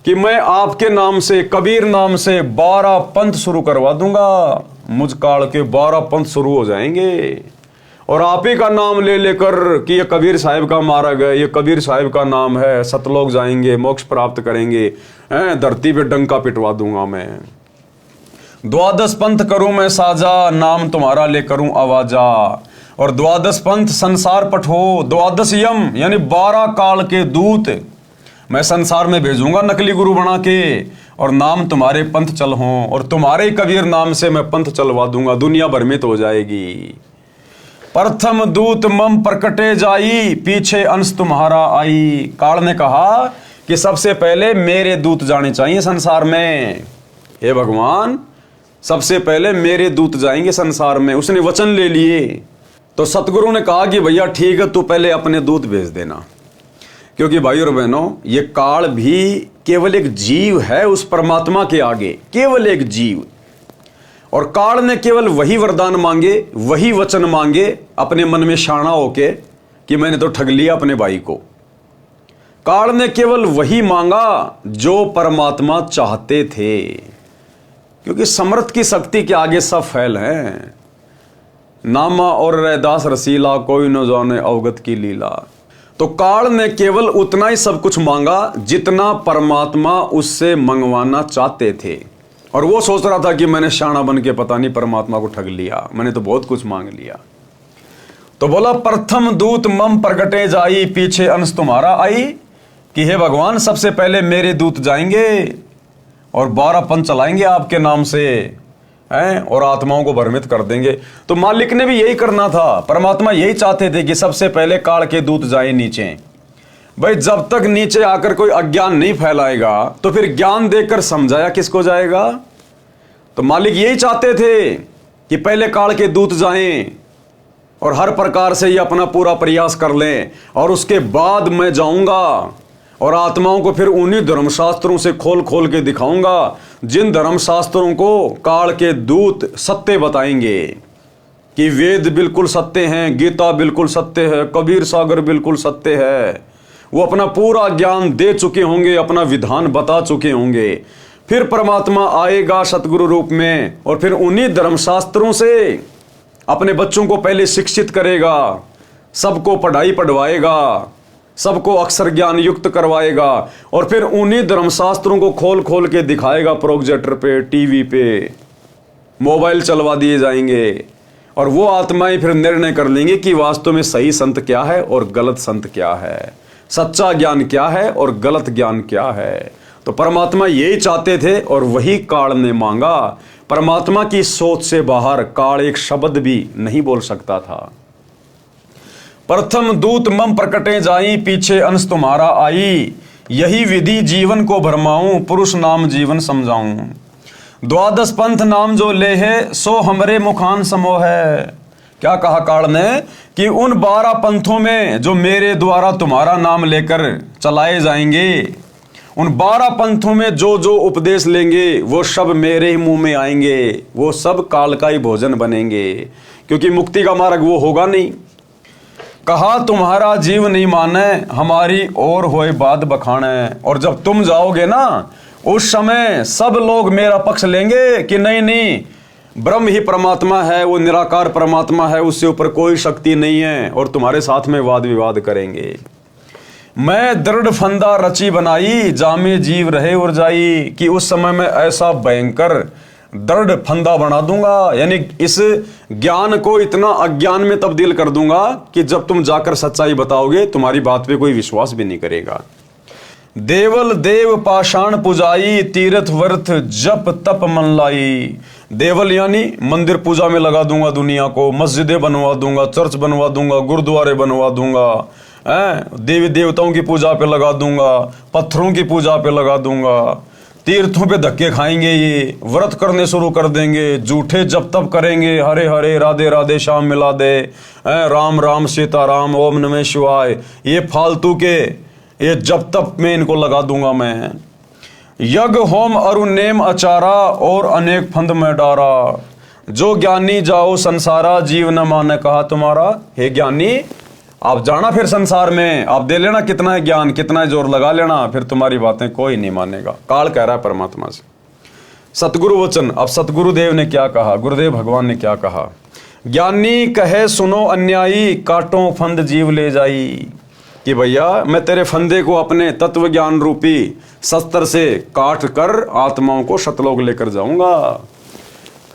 कि मैं आपके नाम से, कबीर नाम से 12 पंथ शुरू करवा दूंगा, मुझ काल के 12 पंथ शुरू हो जाएंगे। और आप ही का नाम ले लेकर कि ये कबीर साहिब का मार्ग है, ये कबीर साहिब का नाम है, सतलोक जाएंगे, मोक्ष प्राप्त करेंगे, धरती पे डंका पिटवा दूंगा मैं। 12 पंथ करूं मैं साजा, नाम तुम्हारा ले करूं आवाजा। और 12 पंथ संसार पठो, 12 यम यानी 12 काल के दूत मैं संसार में भेजूंगा नकली गुरु बना के, और नाम तुम्हारे पंथ चल हों, और तुम्हारे कबीर नाम से मैं पंथ चलवा दूंगा, दुनिया भ्रमित हो जाएगी। प्रथम दूत मम प्रकटे जाई, पीछे अंश तुम्हारा आई। काल ने कहा कि सबसे पहले मेरे दूत जाने चाहिए संसार में। हे भगवान, सबसे पहले मेरे दूत जाएंगे संसार में। उसने वचन ले लिए। तो सतगुरु ने कहा कि भैया ठीक है, तू पहले अपने दूत भेज देना, क्योंकि भाई और बहनों, ये काल भी केवल एक जीव है उस परमात्मा के आगे, केवल एक जीव। और काल ने केवल वही वरदान मांगे, वही वचन मांगे अपने मन में शाना होके कि मैंने तो ठग लिया अपने भाई को। काल ने केवल वही मांगा जो परमात्मा चाहते थे, क्योंकि समर्थ की शक्ति के आगे सब फैल है। नामा और रैदास रसीला, कोई न जाने अवगत की लीला। तो काल ने केवल उतना ही सब कुछ मांगा जितना परमात्मा उससे मंगवाना चाहते थे। और वो सोच रहा था कि मैंने शाना बन के पता नहीं परमात्मा को ठग लिया, मैंने तो बहुत कुछ मांग लिया। तो बोला प्रथम दूत मम प्रगटे जाई, पीछे अंश तुम्हारा आई। कि हे भगवान, सबसे पहले मेरे दूत जाएंगे और 12 पंथ चलाएंगे आपके नाम से हैं, और आत्माओं को भ्रमित कर देंगे। तो मालिक ने भी यही करना था, परमात्मा यही चाहते थे कि सबसे पहले काल के दूत जाए नीचे। भाई जब तक नीचे आकर कोई अज्ञान नहीं फैलाएगा तो फिर ज्ञान देकर समझाया किसको जाएगा। तो मालिक यही चाहते थे कि पहले काल के दूत जाएं और हर प्रकार से ये अपना पूरा प्रयास कर लें, और उसके बाद मैं जाऊंगा और आत्माओं को फिर उन्हीं धर्मशास्त्रों से खोल खोल के दिखाऊंगा जिन धर्मशास्त्रों को काल के दूत सत्य बताएंगे कि वेद बिल्कुल सत्य हैं, गीता बिल्कुल सत्य है, कबीर सागर बिल्कुल सत्य है। वो अपना पूरा ज्ञान दे चुके होंगे, अपना विधान बता चुके होंगे। फिर परमात्मा आएगा सतगुरु रूप में और फिर उन्हीं धर्मशास्त्रों से अपने बच्चों को पहले शिक्षित करेगा, सबको पढ़ाई पढ़वाएगा, सबको अक्षर ज्ञान युक्त करवाएगा, और फिर उन्हीं धर्मशास्त्रों को खोल खोल के दिखाएगा। प्रोजेक्टर पे, टीवी पे, मोबाइल चलवा दिए जाएंगे, और वो आत्माएं फिर निर्णय कर लेंगे कि वास्तव में सही संत क्या है और गलत संत क्या है, सच्चा ज्ञान क्या है और गलत ज्ञान क्या है। तो परमात्मा यही चाहते थे और वही काल ने मांगा। परमात्मा की सोच से बाहर काल एक शब्द भी नहीं बोल सकता था। प्रथम दूत मम प्रकटे जाई, पीछे अंश तुम्हारा आई। यही विधि जीवन को भरमाऊं, पुरुष नाम जीवन समझाऊं। 12 पंथ नाम जो ले है, सो हमरे मुखान समोह है। क्या कहा काल ने कि उन 12 पंथों में जो मेरे द्वारा तुम्हारा नाम लेकर चलाए जाएंगे, उन 12 पंथों में जो जो उपदेश लेंगे वो सब मेरे ही मुंह में आएंगे, वो सब काल का ही भोजन बनेंगे, क्योंकि मुक्ति का मार्ग वो होगा नहीं। कहा तुम्हारा जीव नहीं माने, हमारी और होए बात बखाने। और जब तुम जाओगे ना, उस समय सब लोग मेरा पक्ष लेंगे कि नहीं नहीं, ब्रह्म ही परमात्मा है, वो निराकार परमात्मा है, उससे ऊपर कोई शक्ति नहीं है, और तुम्हारे साथ में वाद विवाद करेंगे। मैं दृढ़ फंदा रची बनाई, जामे जीव रहे और जाई। कि उस समय में ऐसा भयंकर दृढ़ फंदा बना दूंगा, यानी इस ज्ञान को इतना अज्ञान में तब्दील कर दूंगा कि जब तुम जाकर सच्चाई बताओगे तुम्हारी बात पे कोई विश्वास भी नहीं करेगा। देवल देव पाषाण पुजाई, तीर्थ वर्थ जप तप मन लाई। देवल यानी मंदिर पूजा में लगा दूंगा दुनिया को, मस्जिदें बनवा दूंगा, चर्च बनवा दूंगा, गुरुद्वारे बनवा दूंगा, देवी देवताओं की पूजा पे लगा दूंगा, पत्थरों की पूजा पे लगा दूंगा, तीर्थों पे धक्के खाएंगे, ये व्रत करने शुरू कर देंगे, झूठे जप तप करेंगे, हरे हरे राधे राधे श्याम मिला दे, राम राम सीताराम ओम नमः शिवाय, ये फालतू के ये जप तप में इनको लगा दूंगा मैं। यज्ञ होम अरु नेम अचारा, और अनेक फंद में डारा। जो ज्ञानी जाओ संसारा, जीव न माने कहा तुम्हारा। हे ज्ञानी, आप जाना फिर संसार में, आप दे लेना कितना है ज्ञान, कितना है जोर लगा लेना, फिर तुम्हारी बातें कोई नहीं मानेगा। काल कह रहा है परमात्मा से। सतगुरु वचन। अब सतगुरुदेव ने क्या कहा, गुरुदेव भगवान ने क्या कहा, ज्ञानी कहे सुनो अन्यायी, काटो फंद जीव ले जाई। कि भैया मैं तेरे फंदे को अपने तत्व ज्ञान रूपी शस्त्र से काट कर आत्माओं को सतलोक लेकर जाऊंगा।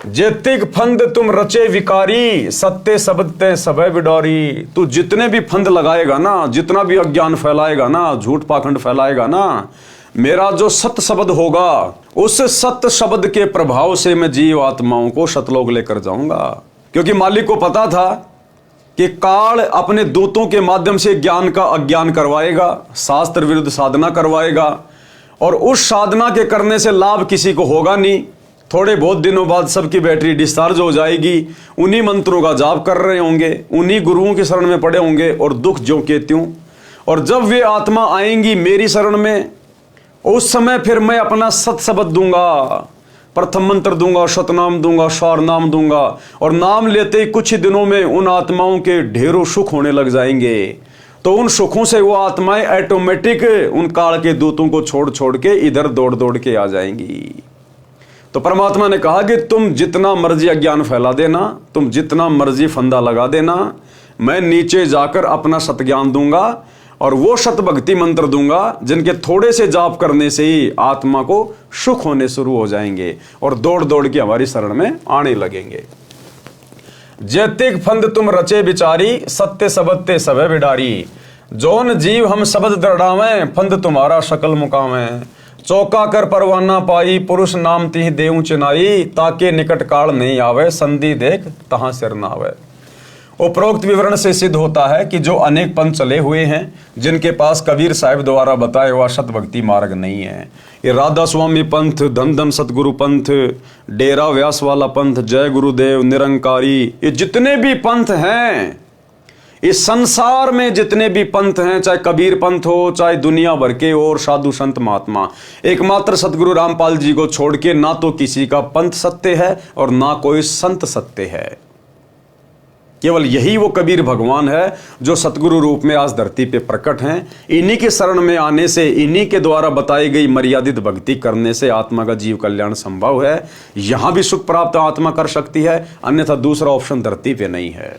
जेतिक फंद तुम रचे विकारी, सत्य शब्द ते सबे बिडौरी। तू जितने भी फंद लगाएगा ना, जितना भी अज्ञान फैलाएगा ना, झूठ पाखंड फैलाएगा ना, मेरा जो सत्य शब्द होगा, उस सत्य शब्द के प्रभाव से मैं जीव आत्माओं को सतलोक लेकर जाऊंगा। क्योंकि मालिक को पता था कि काल अपने दूतों के माध्यम से ज्ञान का अज्ञान करवाएगा, शास्त्र विरुद्ध साधना करवाएगा, और उस साधना के करने से लाभ किसी को होगा नहीं। थोड़े बहुत दिनों बाद सबकी बैटरी डिस्चार्ज हो जाएगी, उन्हीं मंत्रों का जाप कर रहे होंगे, उन्हीं गुरुओं की शरण में पड़े होंगे, और दुख ज्यों के त्यों। और जब वे आत्मा आएंगी मेरी शरण में, उस समय फिर मैं अपना सत शब्द दूंगा, प्रथम मंत्र दूंगा, सतनाम दूंगा, स्वार नाम दूंगा, और नाम लेते ही कुछ ही दिनों में उन आत्माओं के ढेरों सुख होने लग जाएंगे। तो उन सुखों से वो आत्माएं ऑटोमेटिक उन काल के दूतों को छोड़ छोड़ के इधर दौड़ दौड़ के आ जाएंगी। तो परमात्मा ने कहा कि तुम जितना मर्जी अज्ञान फैला देना, तुम जितना मर्जी फंदा लगा देना, मैं नीचे जाकर अपना सतज्ञान दूंगा और वो सत भक्ति मंत्र दूंगा जिनके थोड़े से जाप करने से ही आत्मा को सुख होने शुरू हो जाएंगे और दौड़ दौड़ के हमारी शरण में आने लगेंगे। जैतिक फंद तुम रचे बिचारी, सत्य सबत्ते सबे बिडारी। जौन जीव हम शब्द दृढ़ावें, फंद तुम्हारा शकल मुकावें। चौका कर परवाना पाई, पुरुष नाम तिह देऊ चिनाई। ताके निकट काल नहीं आवे, संधि देख तहां सिर न आवे। उपरोक्त विवरण से सिद्ध होता है कि जो अनेक पंथ चले हुए हैं, जिनके पास कबीर साहिब द्वारा बताया हुआ सत भक्ति मार्ग नहीं है, ये राधा स्वामी पंथ, धन धन सतगुरु पंथ, डेरा व्यास वाला पंथ, जय गुरुदेव, निरंकारी, ये जितने भी पंथ हैं, इस संसार में जितने भी पंथ हैं, चाहे कबीर पंथ हो, चाहे दुनिया भर के और साधु संत महात्मा, एकमात्र सतगुरु रामपाल जी को छोड़ के ना तो किसी का पंथ सत्य है और ना कोई संत सत्य है। केवल यही वो कबीर भगवान है जो सतगुरु रूप में आज धरती पे प्रकट हैं। इन्हीं के शरण में आने से, इन्हीं के द्वारा बताई गई मर्यादित भक्ति करने से आत्मा का जीव कल्याण संभव है। यहां भी सुख प्राप्त आत्मा कर सकती है, अन्यथा दूसरा ऑप्शन धरती पे नहीं है।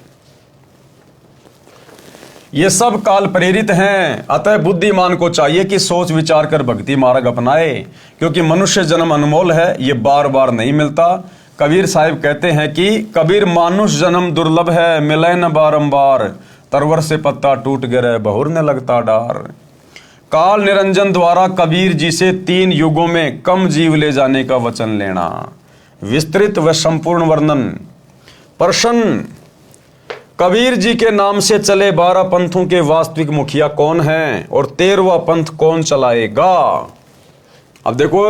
ये सब काल प्रेरित हैं, अतः बुद्धिमान को चाहिए कि सोच विचार कर भक्ति मार्ग अपनाए, क्योंकि मनुष्य जन्म अनमोल है, ये बार बार नहीं मिलता। कबीर साहिब कहते हैं कि कबीर मानुष जन्म दुर्लभ है, मिले न बारंबार। तरवर से पत्ता टूट गिरे, बहुर ने लगता डार। काल निरंजन द्वारा कबीर जी से 3 युगों में कम जीव ले जाने का वचन लेना। विस्तृत व संपूर्ण वर्णन। प्रश्न, कबीर जी के नाम से चले 12 पंथों के वास्तविक मुखिया कौन हैं और 13वां पंथ कौन चलाएगा? अब देखो,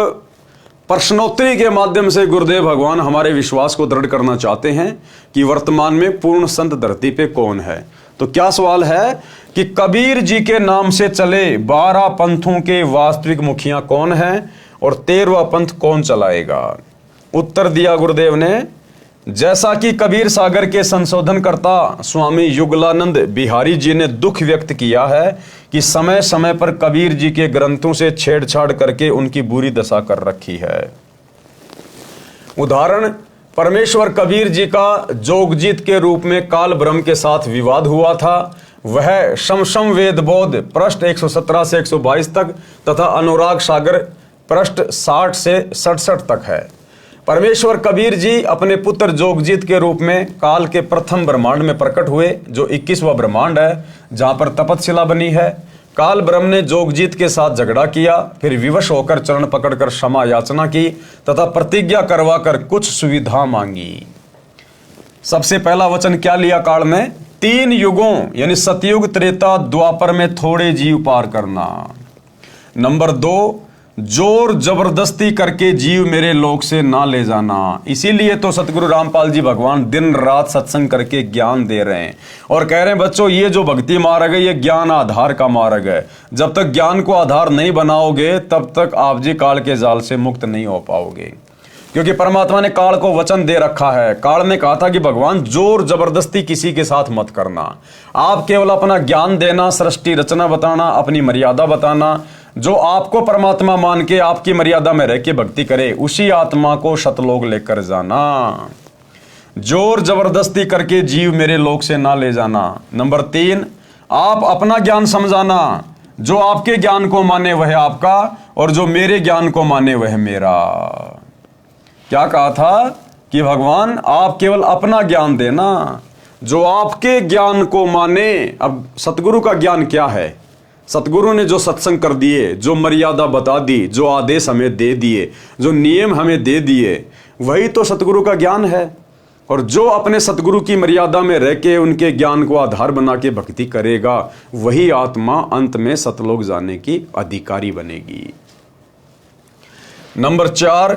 प्रश्नोत्तरी के माध्यम से गुरुदेव भगवान हमारे विश्वास को दृढ़ करना चाहते हैं कि वर्तमान में पूर्ण संत धरती पे कौन है। तो क्या सवाल है कि कबीर जी के नाम से चले 12 पंथों के वास्तविक मुखिया कौन हैं और 13वां पंथ कौन चलाएगा? उत्तर दिया गुरुदेव ने, जैसा कि कबीर सागर के संशोधनकर्ता स्वामी युगलानंद बिहारी जी ने दुख व्यक्त किया है कि समय समय पर कबीर जी के ग्रंथों से छेड़छाड़ करके उनकी बुरी दशा कर रखी है। उदाहरण, परमेश्वर कबीर जी का जोगजीत के रूप में काल ब्रह्म के साथ विवाद हुआ था। वह शमशम वेद बोध पृष्ठ 117 से 122 तक तथा अनुराग सागर पृष्ठ 60 से 67 तक है। परमेश्वर कबीर जी अपने पुत्र जोगजीत के रूप में काल के प्रथम ब्रह्मांड में प्रकट हुए, जो 21वां ब्रह्मांड है, जहां पर तपतशिला बनी है। काल ब्रह्म ने जोगजीत के साथ झगड़ा किया, फिर विवश होकर चरण पकड़कर क्षमा याचना की तथा प्रतिज्ञा करवाकर कुछ सुविधा मांगी। सबसे पहला वचन क्या लिया काल में? 3 युगों यानी सतयुग, त्रेता, द्वापर में थोड़े जीव पार करना। नंबर 2, जोर जबरदस्ती करके जीव मेरे लोक से ना ले जाना। इसीलिए तो सतगुरु रामपाल जी भगवान दिन रात सत्संग करके ज्ञान दे रहे हैं और कह रहे हैं, बच्चों ये जो भक्ति मार्ग है ये ज्ञान आधार का मार्ग है। जब तक ज्ञान को आधार नहीं बनाओगे तब तक आप जी काल के जाल से मुक्त नहीं हो पाओगे, क्योंकि परमात्मा ने काल को वचन दे रखा है। काल ने कहा था कि भगवान जोर जबरदस्ती किसी के साथ मत करना, आप केवल अपना ज्ञान देना, सृष्टि रचना बताना, अपनी मर्यादा बताना, जो आपको परमात्मा मान के आपकी मर्यादा में रह के भक्ति करे, उसी आत्मा को सतलोक लेकर जाना। जोर जबरदस्ती करके जीव मेरे लोक से ना ले जाना। नंबर 3, आप अपना ज्ञान समझाना। जो आपके ज्ञान को माने वह आपका, और जो मेरे ज्ञान को माने वह मेरा। क्या कहा था कि भगवान आप केवल अपना ज्ञान देना, जो आपके ज्ञान को माने। अब सतगुरु का ज्ञान क्या है? सतगुरु ने जो सत्संग कर दिए, जो मर्यादा बता दी, जो आदेश हमें दे दिए, जो नियम हमें दे दिए, वही तो सतगुरु का ज्ञान है। और जो अपने सतगुरु की मर्यादा में रह के उनके ज्ञान को आधार बना के भक्ति करेगा, वही आत्मा अंत में सतलोक जाने की अधिकारी बनेगी। नंबर 4,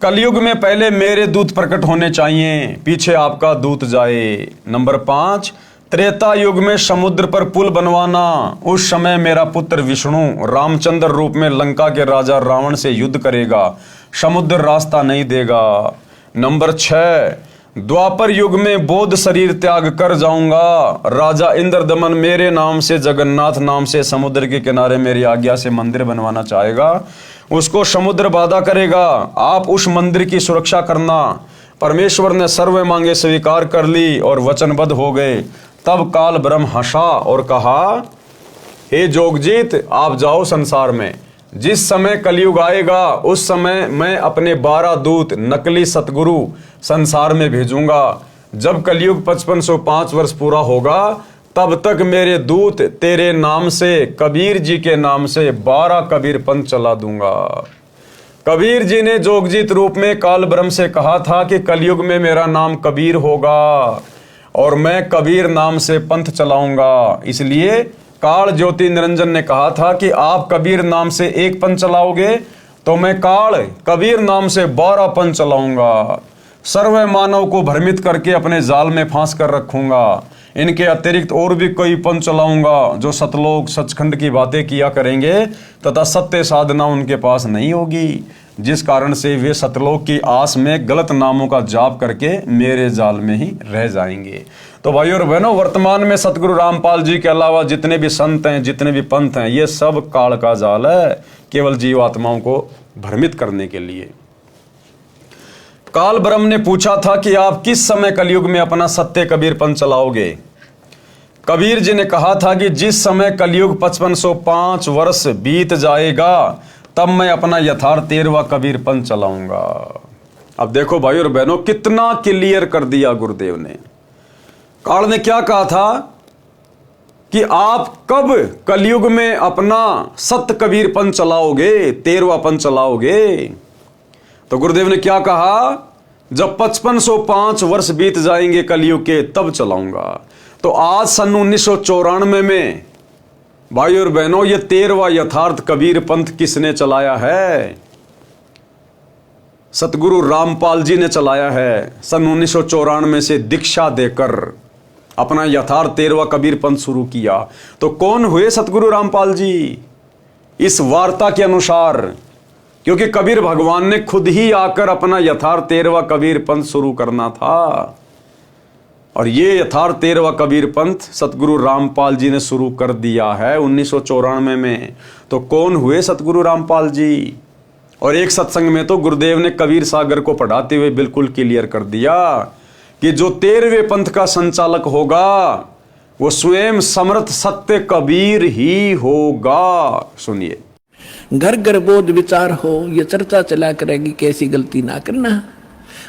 कलयुग में पहले मेरे दूत प्रकट होने चाहिए, पीछे आपका दूत जाए। नंबर 5, त्रेता युग में समुद्र पर पुल बनवाना। उस समय मेरा पुत्र विष्णु रामचंद्र रूप में लंका के राजा रावण से युद्ध करेगा, समुद्र रास्ता नहीं देगा। नंबर 6, द्वापर युग में बोध शरीर त्याग कर जाऊंगा, राजा इंद्रदमन मेरे नाम से, जगन्नाथ नाम से समुद्र के किनारे मेरी आज्ञा से मंदिर बनवाना चाहेगा, उसको समुद्र बाधा करेगा। आप उस मंदिर की सुरक्षा करना। परमेश्वर ने सर्व मांगे स्वीकार कर ली और वचनबद्ध हो गए। तब काल ब्रह्म हंसा और कहा, हे जोगजीत आप जाओ संसार में, जिस समय कलयुग आएगा उस समय मैं अपने 12 दूत नकली सतगुरु संसार में भेजूंगा। जब कलयुग 5505 वर्ष पूरा होगा, तब तक मेरे दूत तेरे नाम से, कबीर जी के नाम से 12 कबीर पंथ चला दूंगा। कबीर जी ने जोगजीत रूप में काल ब्रह्म से कहा था कि कलयुग में मेरा नाम कबीर होगा और मैं कबीर नाम से पंथ चलाऊंगा। इसलिए काल ज्योति निरंजन ने कहा था कि आप कबीर नाम से एक पंथ चलाओगे तो मैं काल कबीर नाम से 12 पंथ चलाऊंगा। सर्व मानव को भ्रमित करके अपने जाल में फांस कर रखूंगा। इनके अतिरिक्त और भी कई पंथ चलाऊंगा जो सतलोक सचखंड की बातें किया करेंगे तथा सत्य साधना उनके पास नहीं होगी, जिस कारण से वे सतलोक की आस में गलत नामों का जाप करके मेरे जाल में ही रह जाएंगे। तो भाइयों और बहनों, वर्तमान में सतगुरु रामपाल जी के अलावा जितने भी संत हैं, जितने भी पंथ हैं, ये सब काल का जाल है, केवल जीवात्माओं को भ्रमित करने के लिए। काल ब्रह्म ने पूछा था कि आप किस समय कलयुग में अपना सत्य कबीर पंथ चलाओगे। कबीर जी ने कहा था कि जिस समय कलयुग 5505 वर्ष बीत जाएगा तब मैं अपना यथार्थ 13वां कबीर पंथ चलाऊंगा। अब देखो भाई और बहनों, कितना क्लियर कर दिया गुरुदेव ने। काल ने क्या कहा था कि आप कब कलयुग में अपना सत्य कबीर पंथ चलाओगे, 13वां पंथ चलाओगे। तो गुरुदेव ने क्या कहा, जब 5505 वर्ष बीत जाएंगे कलयुग के तब चलाऊंगा। तो आज सन 1994 में भाई और बहनों, ये 13वां यथार्थ कबीर पंथ किसने चलाया है? सतगुरु रामपाल जी ने चलाया है। सन 1994 से दीक्षा देकर अपना यथार्थ 13वां कबीर पंथ शुरू किया। तो कौन हुए सतगुरु रामपाल जी? इस वार्ता के अनुसार, क्योंकि कबीर भगवान ने खुद ही आकर अपना यथार्थ 13वां कबीर पंथ शुरू करना था, और ये यथार्थ 13वां कबीर पंथ सतगुरु रामपाल जी ने शुरू कर दिया है 1994 में। तो कौन हुए सतगुरु रामपाल जी? और एक सत्संग में तो गुरुदेव ने कबीर सागर को पढ़ाते हुए बिल्कुल क्लियर कर दिया कि जो 13वें पंथ का संचालक होगा वो स्वयं समर्थ सत्य कबीर ही होगा। सुनिए, घर घर बोध विचार हो, ये चर्चा चला करेगी कैसी गलती ना करना,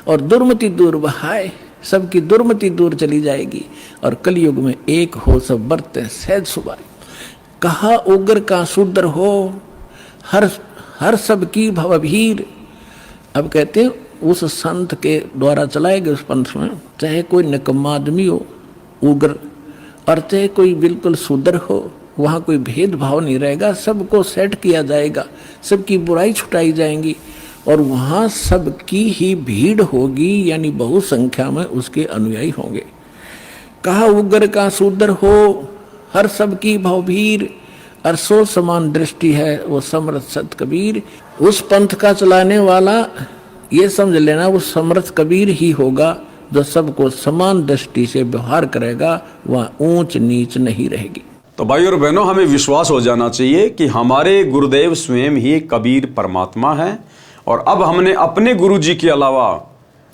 और दुर्मति दूर बहाए, सबकी दुर्मति दूर चली जाएगी, और कलयुग में एक हो सब बरते सहज सुबह। कहा उग्र का शूद्र हो, हर सब की भवभीर। अब कहते हैं उस संत के द्वारा चलाए गए उस पंथ में, चाहे कोई निकम्मा आदमी हो उग्र, और चाहे कोई बिल्कुल शूद्र हो, वहाँ कोई भेदभाव नहीं रहेगा, सबको सेट किया जाएगा, सबकी बुराई छुटाई जाएंगी, और वहाँ सबकी ही भीड़ होगी, यानी बहु संख्या में उसके अनुयायी होंगे। कहा उग्र का शूद्र हो, हर सबकी भवभीर, और सो समान दृष्टि है वो समर्थ सत कबीर। उस पंथ का चलाने वाला ये समझ लेना वो समर्थ कबीर ही होगा, जो सबको समान दृष्टि से व्यवहार करेगा, वहाँ ऊंच नीच नहीं रहेगी। तो भाई और बहनों, हमें विश्वास हो जाना चाहिए कि हमारे गुरुदेव स्वयं ही कबीर परमात्मा है। और अब हमने अपने गुरु जी के अलावा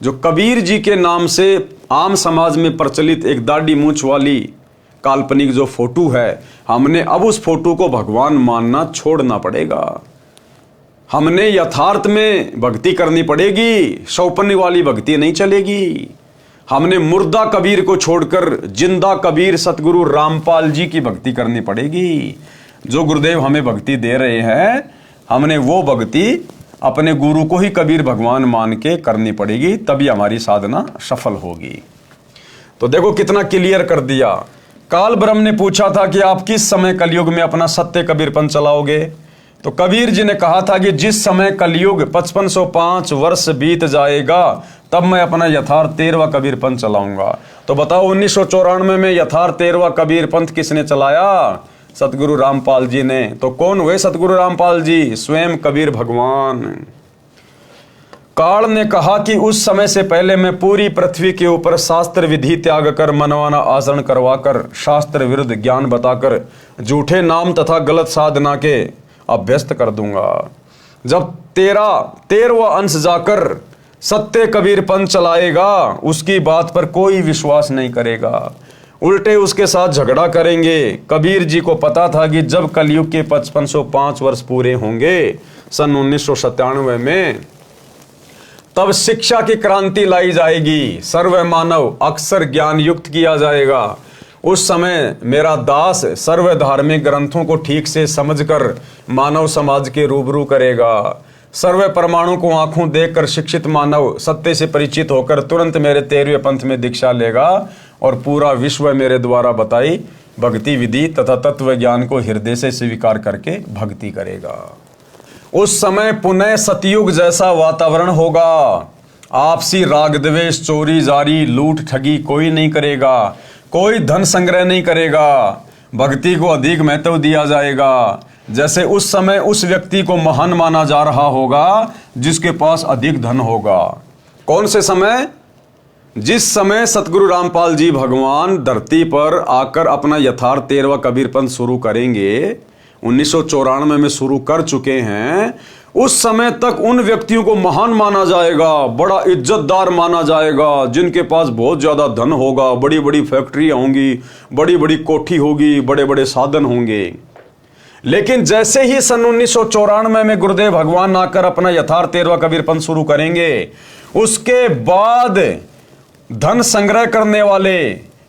जो कबीर जी के नाम से आम समाज में प्रचलित एक दाढ़ी मूंछ वाली काल्पनिक जो फोटो है, हमने अब उस फोटो को भगवान मानना छोड़ना पड़ेगा। हमने यथार्थ में भक्ति करनी पड़ेगी, सौपन्य वाली भक्ति नहीं चलेगी। हमने मुर्दा कबीर को छोड़कर जिंदा कबीर सतगुरु रामपाल जी की भक्ति करनी पड़ेगी। जो गुरुदेव हमें भक्ति दे रहे हैं, हमने वो भक्ति अपने गुरु को ही कबीर भगवान मान के करनी पड़ेगी, तभी हमारी साधना सफल होगी। तो देखो कितना क्लियर कर दिया। काल ब्रह्म ने पूछा था कि आप किस समय कलयुग में अपना सत्य कबीरपन चलाओगे? तो कबीर जी ने कहा था कि जिस समय कलयुग 5505 वर्ष बीत जाएगा तब मैं अपना यथार्थ 13वां कबीरपंथ चलाऊंगा। तो बताओ 1994 में यथार्थ 13वां कबीरपंथ किसने चलाया? सतगुरु रामपाल जी ने। तो कौन हुए सतगुरु रामपाल जी? स्वयं कबीर भगवान। काल ने कहा कि उस समय से पहले मैं पूरी पृथ्वी के ऊपर शास्त्र विधि त्याग कर मनवाना आचरण करवाकर शास्त्र विरुद्ध ज्ञान बताकर झूठे नाम तथा गलत साधना के अभ्यस्त कर दूंगा। जब 13वां अंश जाकर सत्य कबीरपंथ चलाएगा, उसकी बात पर कोई विश्वास नहीं करेगा, उल्टे उसके साथ झगड़ा करेंगे। कबीर जी को पता था कि जब कलयुग के 5505 वर्ष पूरे होंगे सन 1997 में, तब शिक्षा की क्रांति लाई जाएगी, सर्व मानव अक्षर ज्ञान युक्त किया जाएगा। उस समय मेरा दास सर्व धार्मिक ग्रंथों को ठीक से समझकर मानव समाज के रूबरू करेगा। सर्व परमाणु को आंखों देखकर शिक्षित मानव सत्य से परिचित होकर तुरंत मेरे 13वें पंथ में दीक्षा लेगा और पूरा विश्व मेरे द्वारा बताई भक्ति विधि तथा तत्व ज्ञान को हृदय से स्वीकार करके भक्ति करेगा। उस समय पुनः सतयुग जैसा वातावरण होगा। आपसी राग द्वेष, चोरी जारी, लूट ठगी कोई नहीं करेगा, कोई धन संग्रह नहीं करेगा, भक्ति को अधिक महत्व दिया जाएगा। जैसे उस समय उस व्यक्ति को महान माना जा रहा होगा जिसके पास अधिक धन होगा। कौन से समय? जिस समय सतगुरु रामपाल जी भगवान धरती पर आकर अपना यथार्थ 13वां कबीरपंथ शुरू करेंगे, 1994 में शुरू कर चुके हैं, उस समय तक उन व्यक्तियों को महान माना जाएगा, बड़ा इज्जतदार माना जाएगा, जिनके पास बहुत ज्यादा धन होगा, बड़ी बड़ी फैक्ट्रियां होंगी, बड़ी बड़ी कोठी होगी, बड़े बड़े साधन होंगे। लेकिन जैसे ही सन 1994 में गुरुदेव भगवान आकर अपना यथार्थ 13वां कबीरपंथ शुरू करेंगे, उसके बाद धन संग्रह करने वाले,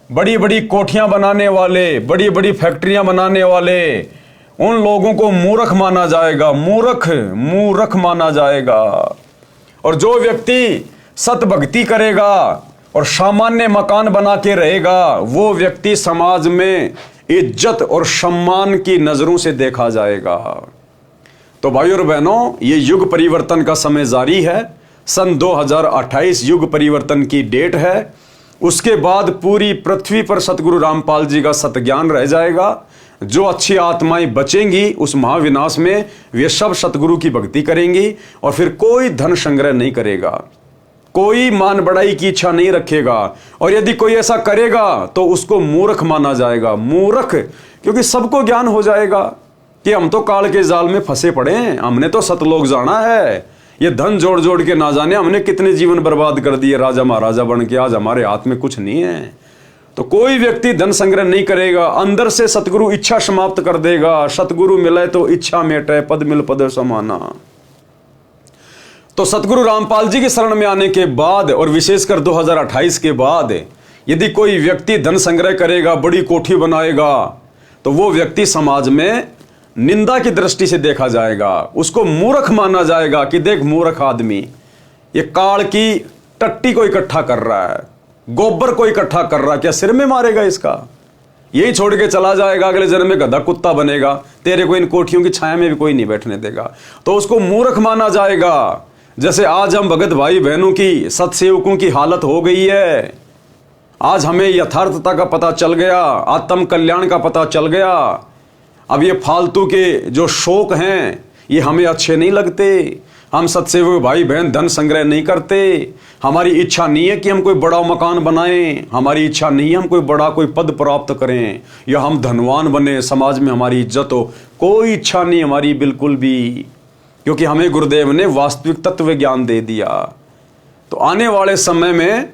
बड़ी बड़ी कोठियां बनाने वाले, बड़ी बड़ी फैक्ट्रियां बनाने वाले, उन लोगों को मूर्ख माना जाएगा, मूर्ख माना जाएगा। और जो व्यक्ति सत भक्ति करेगा और सामान्य मकान बना के रहेगा, वो व्यक्ति समाज में इज्जत और सम्मान की नजरों से देखा जाएगा। तो भाइयों और बहनों, ये युग परिवर्तन का समय जारी है। सन 2028 युग परिवर्तन की डेट है। उसके बाद पूरी पृथ्वी पर सतगुरु रामपाल जी का सतज्ञान रह जाएगा। जो अच्छी आत्माएं बचेंगी उस महाविनाश में, वे सब सतगुरु की भक्ति करेंगी और फिर कोई धन संग्रह नहीं करेगा, कोई मान बढ़ाई की इच्छा नहीं रखेगा। और यदि कोई ऐसा करेगा तो उसको मूर्ख माना जाएगा। मूर्ख क्योंकि सबको ज्ञान हो जाएगा कि हम तो काल के जाल में फंसे पड़े हैं, हमने तो सतलोक जाना है। ये धन जोड़ जोड़ के ना जाने हमने कितने जीवन बर्बाद कर दिए राजा महाराजा बन के, आज हमारे हाथ में कुछ नहीं है। तो कोई व्यक्ति धन संग्रह नहीं करेगा, अंदर से सतगुरु इच्छा समाप्त कर देगा। सतगुरु मिले तो इच्छा मेटे, पद मिल पद समाना। तो सतगुरु रामपाल जी की शरण में आने के बाद और विशेषकर 2028 के बाद यदि कोई व्यक्ति धन संग्रह करेगा, बड़ी कोठी बनाएगा, तो वो व्यक्ति समाज में निंदा की दृष्टि से देखा जाएगा। उसको मूर्ख माना जाएगा कि देख मूर्ख आदमी, ये काल की टट्टी को इकट्ठा कर रहा है, गोबर को इकट्ठा कर रहा है, क्या सिर में मारेगा इसका? यही छोड़ के चला जाएगा, अगले जन्म में गधा कुत्ता बनेगा, तेरे को इन कोठियों की छाया में भी कोई नहीं बैठने देगा। तो उसको मूर्ख माना जाएगा। जैसे आज हम भगत भाई बहनों की, सतसेवकों की हालत हो गई है। आज हमें यथार्थता का पता चल गया, आत्म कल्याण का पता चल गया। अब ये फालतू के जो शौक हैं ये हमें अच्छे नहीं लगते। हम सत्सेवक भाई बहन धन संग्रह नहीं करते। हमारी इच्छा नहीं है कि हम कोई बड़ा मकान बनाएं, हमारी इच्छा नहीं है हम कोई बड़ा कोई पद प्राप्त करें या हम धनवान बने, समाज में हमारी इज्जत हो। कोई इच्छा नहीं हमारी बिल्कुल भी, क्योंकि हमें गुरुदेव ने वास्तविक तत्व ज्ञान दे दिया। तो आने वाले समय में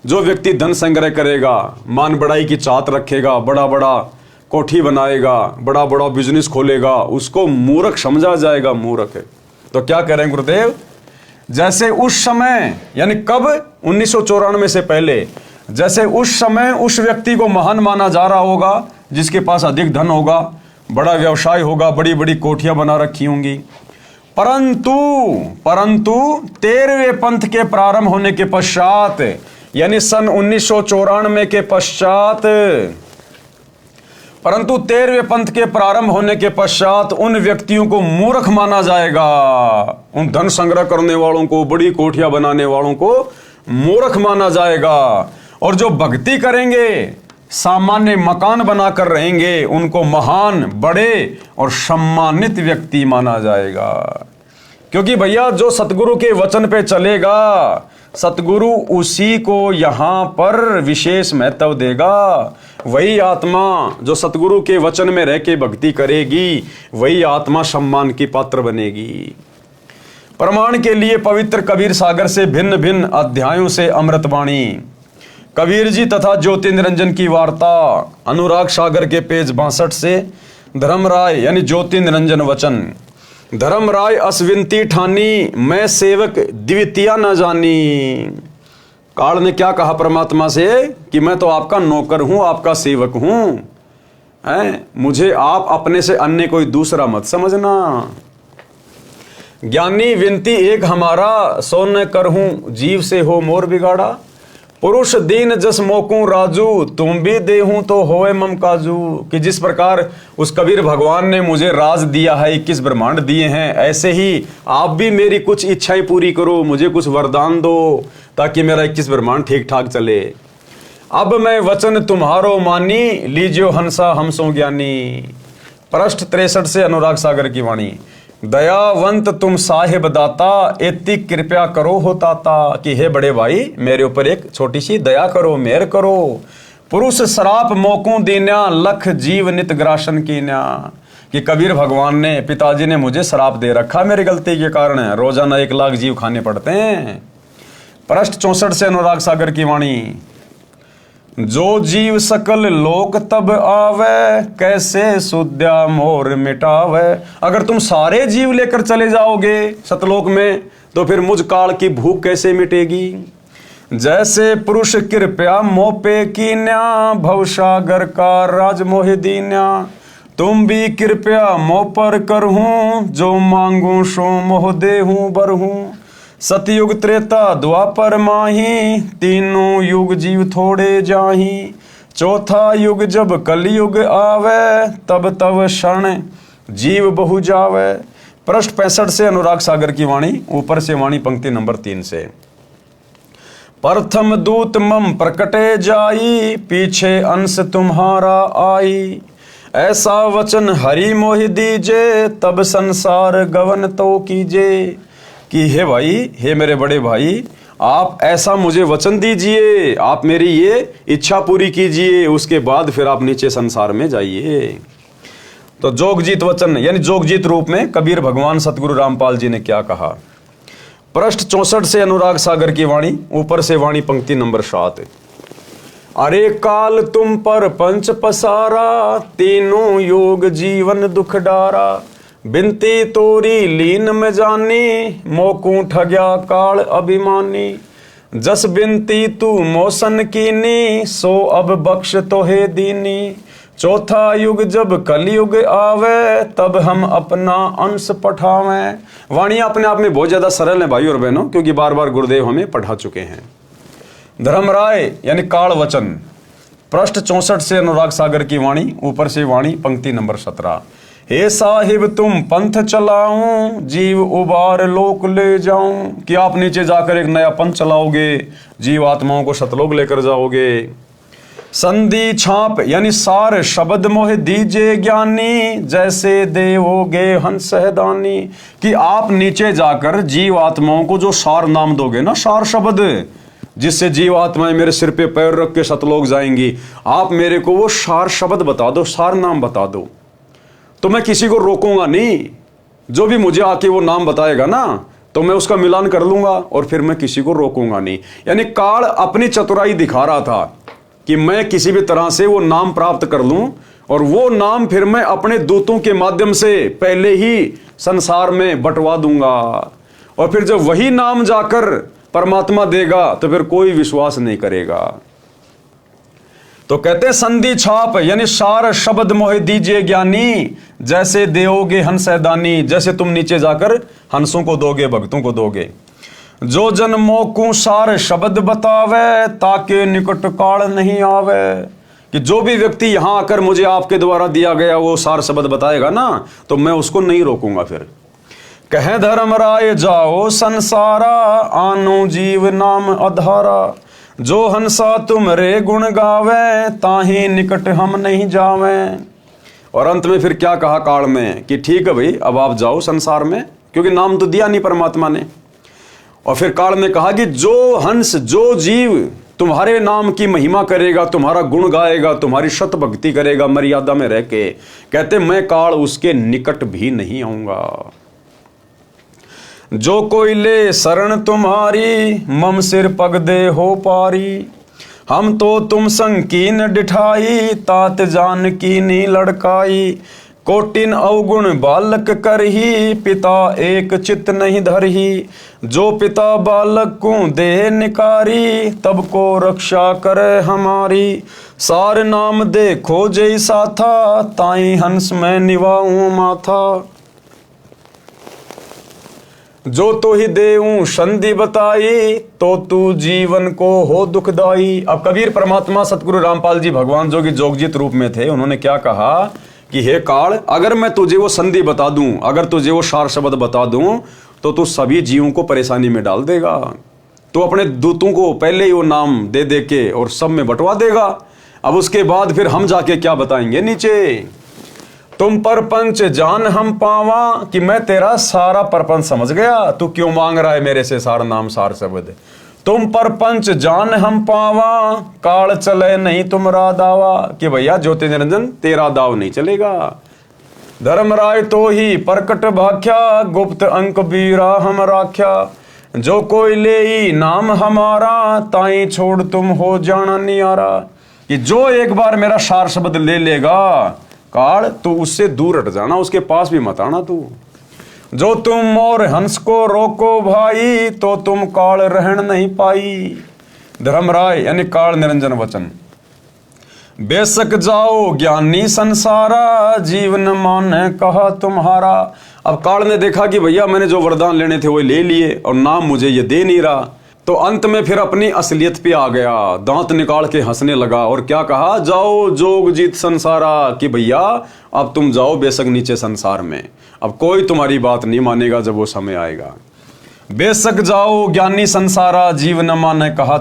जो व्यक्ति धन संग्रह करेगा, मान बढ़ाई की चाहत रखेगा, बड़ा बड़ा कोठी बनाएगा, बड़ा बड़ा बिजनेस खोलेगा, उसको मूर्ख समझा जाएगा, मूर्ख है। तो क्या कह रहे हैं गुरुदेव, जैसे उस समय, यानी कब, 1994 से पहले, जैसे उस समय उस व्यक्ति को महान माना जा रहा होगा जिसके पास अधिक धन होगा, बड़ा व्यवसाय होगा, बड़ी बड़ी कोठियां बना रखी होंगी। परंतु 13वें पंथ के प्रारंभ होने के पश्चात, यानी सन 1994 के पश्चात, परंतु 13वें पंथ के प्रारंभ होने के पश्चात उन व्यक्तियों को मूर्ख माना जाएगा। उन धन संग्रह करने वालों को, बड़ी कोठियां बनाने वालों को मूर्ख माना जाएगा। और जो भक्ति करेंगे, सामान्य मकान बनाकर रहेंगे, उनको महान, बड़े और सम्मानित व्यक्ति माना जाएगा। क्योंकि भैया जो सतगुरु के वचन पे चलेगा, सतगुरु उसी को यहां पर विशेष महत्व देगा। वही आत्मा जो सतगुरु के वचन में रह के भक्ति करेगी, वही आत्मा सम्मान की पात्र बनेगी। प्रमाण के लिए पवित्र कबीर सागर से भिन्न भिन्न अध्यायों से अमृतवाणी, कबीर जी तथा ज्योति निरंजन की वार्ता, अनुराग सागर के पेज 62 से धर्मराय यानी ज्योति निरंजन वचन, धर्मराय असविनती ठानी, मैं सेवक द्वितीया न जानी। काल ने क्या कहा परमात्मा से कि मैं तो आपका नौकर हूं, आपका सेवक हूं, हैं, मुझे आप अपने से अन्य कोई दूसरा मत समझना। ज्ञानी विनती एक हमारा, सो न करहूं जीव से हो मोर बिगाड़ा। पुरुष दीन जस मोकू राजू, तुम भी देहूं तो होए मम काजू। कि जिस प्रकार उस कबीर भगवान ने मुझे राज दिया है, 21 ब्रह्मांड दिए हैं, ऐसे ही आप भी मेरी कुछ इच्छाएं पूरी करो, मुझे कुछ वरदान दो ताकि मेरा 21 ब्रह्मांड ठीक ठाक चले। अब मैं वचन तुम्हारो मानी, लीजियो हंसा हमसो ज्ञानी। पृष्ठ 63 से अनुराग सागर की वाणी, दयावंत तुम साहिब दाता, इतनी कृपया करो हो ताता। कि हे बड़े भाई, मेरे ऊपर एक छोटी सी दया करो, मेहर करो। पुरुष शराप मोकू दीन्या, लख जीव नित ग्रासन कीन्या। कि कबीर भगवान ने, पिताजी ने मुझे शराप दे रखा मेरी गलती के कारण, रोजाना 1 लाख जीव खाने पड़ते हैं। पृष्ठ 64 से अनुराग सागर की वाणी, जो जीव सकल लोक तब आवे, कैसे सुद्या मोर मिटावे। अगर तुम सारे जीव लेकर चले जाओगे सतलोक में, तो फिर मुझ काल की भूख कैसे मिटेगी। जैसे पुरुष कृपया मोपे कीन्या, भवसागर का राज मोहि दीन्या। तुम भी कृपया मोह पर करहूं, जो मांगू सो मोह देहूं बरहूं। सतयुग त्रेता द्वापर माही, तीनों युग जीव थोड़े जाही। चौथा युग जब कलयुग आवे, तब तब क्षण जीव बहु जावे। पृष्ठ 65 से अनुराग सागर की वाणी, ऊपर से वाणी पंक्ति नंबर 3 से। प्रथम दूत मम प्रकटे जाई, पीछे अंश तुम्हारा आई। ऐसा वचन हरि मोहि दीजे, तब संसार गवन तो कीजे। कि हे भाई, हे मेरे बड़े भाई, आप ऐसा मुझे वचन दीजिए, आप मेरी ये इच्छा पूरी कीजिए, उसके बाद फिर आप नीचे संसार में जाइए। तो जोगजीत वचन यानी जोगजीत रूप में कबीर भगवान सतगुरु रामपाल जी ने क्या कहा। पृष्ठ 64 से अनुराग सागर की वाणी, ऊपर से वाणी पंक्ति नंबर 7। अरे काल तुम पर पंच पसारा, तीनों योग जीवन दुख डारा। बिनती तोरी लीन में जानी, मोकू ठग्या काल अभिमानी। जस बिनती तू मोसन कीनी, सो अब बख्श तोहे दीनी। चौथा युग जब कलयुग आवे, तब हम अपना अंश पठावें। वाणी अपने आप में बहुत ज्यादा सरल है भाई और बहनों, क्योंकि बार बार गुरुदेव हमें पढ़ा चुके हैं। धर्मराय यानी काल वचन, पृष्ठ 64 से अनुराग सागर की वाणी, ऊपर से वाणी पंक्ति नंबर 17। हे साहिब तुम पंथ चलाऊं, जीव उबार लोक ले जाऊं। कि आप नीचे जाकर एक नया पंथ चलाओगे, जीव आत्माओं को सतलोक लेकर जाओगे। संधि छाप यानी सार शब्द मोह दीजे ज्ञानी, जैसे देवोगे हंस दानी। कि आप नीचे जाकर जीव आत्माओं को जो सार नाम दोगे ना, सार शब्द, जिससे जीव आत्माएं मेरे सिर पे पैर रख के सतलोक जाएंगी, आप मेरे को वो सार शब्द बता दो, सार नाम बता दो, तो मैं किसी को रोकूंगा नहीं। जो भी मुझे आके वो नाम बताएगा ना, तो मैं उसका मिलान कर लूंगा और फिर मैं किसी को रोकूंगा नहीं। यानी काल अपनी चतुराई दिखा रहा था कि मैं किसी भी तरह से वो नाम प्राप्त कर लूं, और वो नाम फिर मैं अपने दूतों के माध्यम से पहले ही संसार में बंटवा दूंगा। और फिर जब वही नाम जाकर परमात्मा देगा तो फिर कोई विश्वास नहीं करेगा। तो कहते हैं संधि छाप यानी सार शब्द मोह दीजिए ज्ञानी, जैसे देओगे हंस दानी। जैसे तुम नीचे जाकर हंसों को दोगे, भक्तों को दोगे। जो जन मोकू सार शब्द बतावे, ताके निकट काल नहीं आवे। कि जो भी व्यक्ति यहां आकर मुझे आपके द्वारा दिया गया वो सार शब्द बताएगा ना, तो मैं उसको नहीं रोकूंगा। फिर कहे धर्म राय जाओ संसारा, आनो जीव नाम अधारा। जो हंसा तुमरे गुण गावे, ताही निकट हम नहीं जावे। और अंत में फिर क्या कहा काल में कि ठीक है भाई, अब आप जाओ संसार में, क्योंकि नाम तो दिया नहीं परमात्मा ने। और फिर काल ने कहा कि जो हंस, जो जीव तुम्हारे नाम की महिमा करेगा, तुम्हारा गुण गाएगा, तुम्हारी शत भक्ति करेगा मर्यादा में रह के, कहते मैं काल उसके निकट भी नहीं आऊंगा। जो कोई ले शरण तुम्हारी, मम सिर पग दे हो पारी। हम तो तुम संकीन डिठाई, तात जान की नी लड़काई। कोटिन अवगुण बालक करही, पिता एक चित नहीं धरही। जो पिता बालक को दे निकारी, तब को रक्षा करे हमारी। सार नाम देखो जैसा था, ताई हंस में निवाऊं माथा। जो तो ही देऊं संधि बताई, तो तू जीवन को हो दुखदाई। अब कबीर परमात्मा सतगुरु रामपाल जी भगवान जो कि जोगजीत रूप में थे, उन्होंने क्या कहा कि हे काल, अगर मैं तुझे वो संधि बता दूं, अगर तुझे वो सार शब्द बता दूं, तो तू सभी जीवों को परेशानी में डाल देगा। तो अपने दूतों को पहले ही वो नाम दे दे के और सब में बंटवा देगा। अब उसके बाद फिर हम जाके क्या बताएंगे नीचे। तुम परपंच जान हम पावा, कि मैं तेरा सारा परपंच समझ गया, तू क्यों मांग रहा है मेरे से सार नाम सार शब्द। तुम परपंच जान हम पावा, काल चले नहीं तुमरा दावा। कि भैया ज्योति निरंजन तेरा दाव नहीं चलेगा। धर्मराय तो ही प्रकट भाख्या, गुप्त अंक बीरा हम राख्या। जो कोई ले ही नाम हमारा, ताई छोड़ तुम हो जाना नियारा। कि जो एक बार मेरा सार शब्द ले लेगा काल, तू उससे दूर हट जाना, उसके पास भी मत आना तू। जो तुम और हंस को रोको भाई, तो तुम काल रहन नहीं पाई। धर्मराय यानी काल निरंजन वचन। बेशक जाओ ज्ञानी संसारा, जीवन माने कहा तुम्हारा। अब काल ने देखा कि भैया मैंने जो वरदान लेने थे वो ले लिए और नाम मुझे ये दे नहीं रहा, तो अंत में फिर अपनी असलियत पे आ गया, दांत निकाल के हंसने लगा और क्या कहा, जाओ जोग जीत संसारा। कि भैया अब तुम जाओ बेशक नीचे संसार में, अब कोई तुम्हारी बात नहीं मानेगा जब वो समय आएगा। बेशक जाओ ज्ञानी संसारा, जीव न माने कहा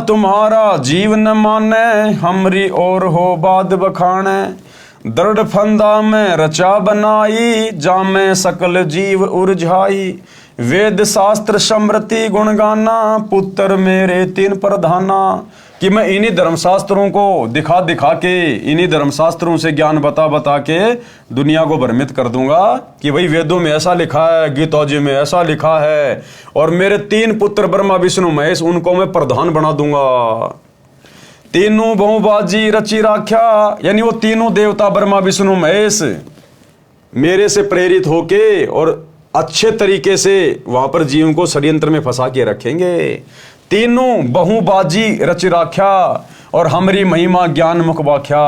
तुम्हारा जीव न माने, हमरी और हो बाद बखाने। दृढ़ फंदा में रचा बनाई, जामे सकल जीव उर्झाई। वेद शास्त्र समृति गुण गाना, पुत्र मेरे तीन प्रधाना। कि मैं इन्हीं धर्मशास्त्रों को दिखा दिखा के, इन्हीं धर्मशास्त्रों से ज्ञान बता बता के दुनिया को भ्रमित कर दूंगा कि भाई वेदों में ऐसा लिखा है, गीता जी में ऐसा लिखा है, और मेरे तीन पुत्र ब्रह्मा विष्णु महेश, उनको मैं प्रधान बना दूंगा। तीनों बहुबाजी रची राख्या, यानी वो तीनों देवता ब्रह्मा विष्णु महेश मेरे से प्रेरित होके और अच्छे तरीके से वहां पर जीवों को षड्यंत्र में फंसा के रखेंगे। तीनों बहुबाजी रच राख्या, और हमारी महिमा ज्ञान मुख वाख्या,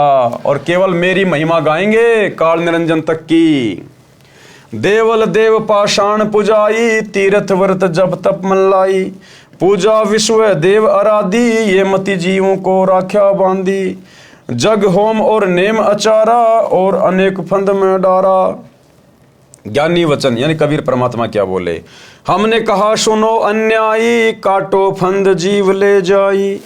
और केवल मेरी महिमा गाएंगे काल निरंजन तक की। देवल देव पाषाण पुजाई, तीर्थ व्रत जब तप मल्लाई। पूजा विश्व देव आराधी, ये मति जीवों को राख्या बांधी। जग होम और नेम अचारा, और अनेक फंद में डारा। ज्ञानी वचन यानी कबीर परमात्मा क्या बोले, हमने कहा सुनो अन्यायी, काटो फंद जीव ले जाई।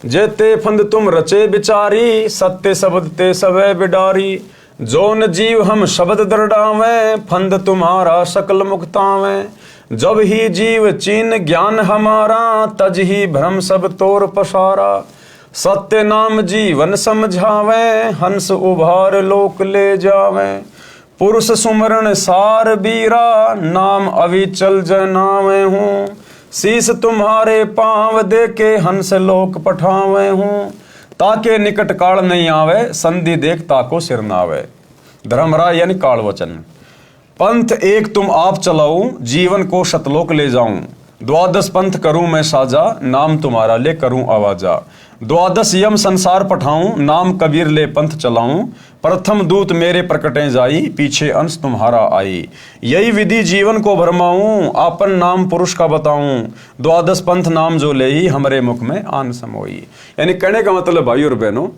जेते फंद तुम रचे बिचारी, सत्य शब्द ते सवै बिडारी। जो न जीव हम शब्द दरडावे, फंद तुम्हारा सकल मुक्तावे। जब ही जीव चीन ज्ञान हमारा, तज ही भ्रम सब तोर पसारा। सत्य नाम जीवन समझावे, हंस उभार लोक ले जावे। पुरुष सुमरण सार बीरा, नाम अविचल जनावे हूँ। शीस तुम्हारे पांव देके, हंस लोक पठावे हूँ। ताके निकट काल नहीं आवे, संधि देख ताको सिर नावे। धर्मराय यानी काल वचन। पंथ एक तुम आप चलाऊं, जीवन को शतलोक ले जाऊं। द्वादश पंथ करूं मैं साजा, नाम तुम्हारा ले करूं आवाजा। द्वादश यम संसार पठाऊं, नाम कबीर ले पंथ चलाऊं। प्रथम दूत मेरे प्रकटे जाई, पीछे अंश तुम्हारा आई। यही विधि जीवन को भरमाऊं, आपन नाम पुरुष का बताऊं। द्वादश पंथ नाम जो ले ही, हमरे मुख में आन समोई। यानी कहने का मतलब भाई और बहनों,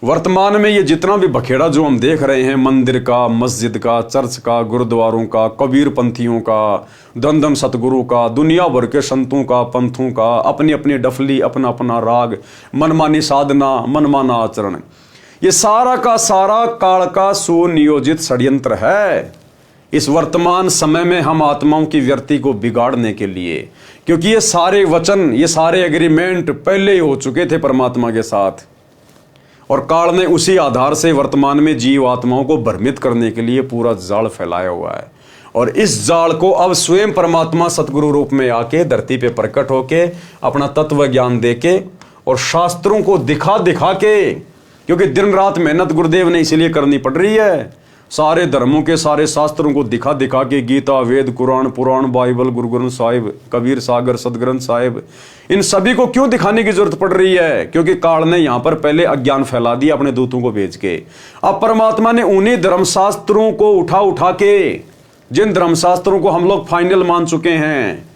वर्तमान में ये जितना भी बखेड़ा जो हम देख रहे हैं, मंदिर का, मस्जिद का, चर्च का, गुरुद्वारों का, कबीर पंथियों का, दमदम सतगुरु का, दुनिया भर के संतों का, पंथों का, अपनी अपनी डफली, अपना अपना राग, मनमानी साधना, मनमाना आचरण, ये सारा का सारा काल का सुनियोजित षड्यंत्र है इस वर्तमान समय में हम आत्माओं की व्यक्ति को बिगाड़ने के लिए। क्योंकि ये सारे वचन, ये सारे एग्रीमेंट पहले ही हो चुके थे परमात्मा के साथ, और काल ने उसी आधार से वर्तमान में जीव आत्माओं को भ्रमित करने के लिए पूरा जाल फैलाया हुआ है। और इस जाल को अब स्वयं परमात्मा सतगुरु रूप में आके धरती पे प्रकट होके अपना तत्व ज्ञान देके और शास्त्रों को दिखा दिखा के, क्योंकि दिन रात मेहनत गुरुदेव ने इसीलिए करनी पड़ रही है, सारे धर्मों के सारे शास्त्रों को दिखा दिखा के, गीता, वेद, कुरान, पुराण, बाइबल, गुरु ग्रंथ साहिब, कबीर सागर, सदग्रंथ साहिब, इन सभी को क्यों दिखाने की जरूरत पड़ रही है? क्योंकि काल ने यहां पर पहले अज्ञान फैला दिया अपने दूतों को भेज के। अब परमात्मा ने उन्हीं धर्मशास्त्रों को उठा उठा के, जिन धर्मशास्त्रों को हम लोग फाइनल मान चुके हैं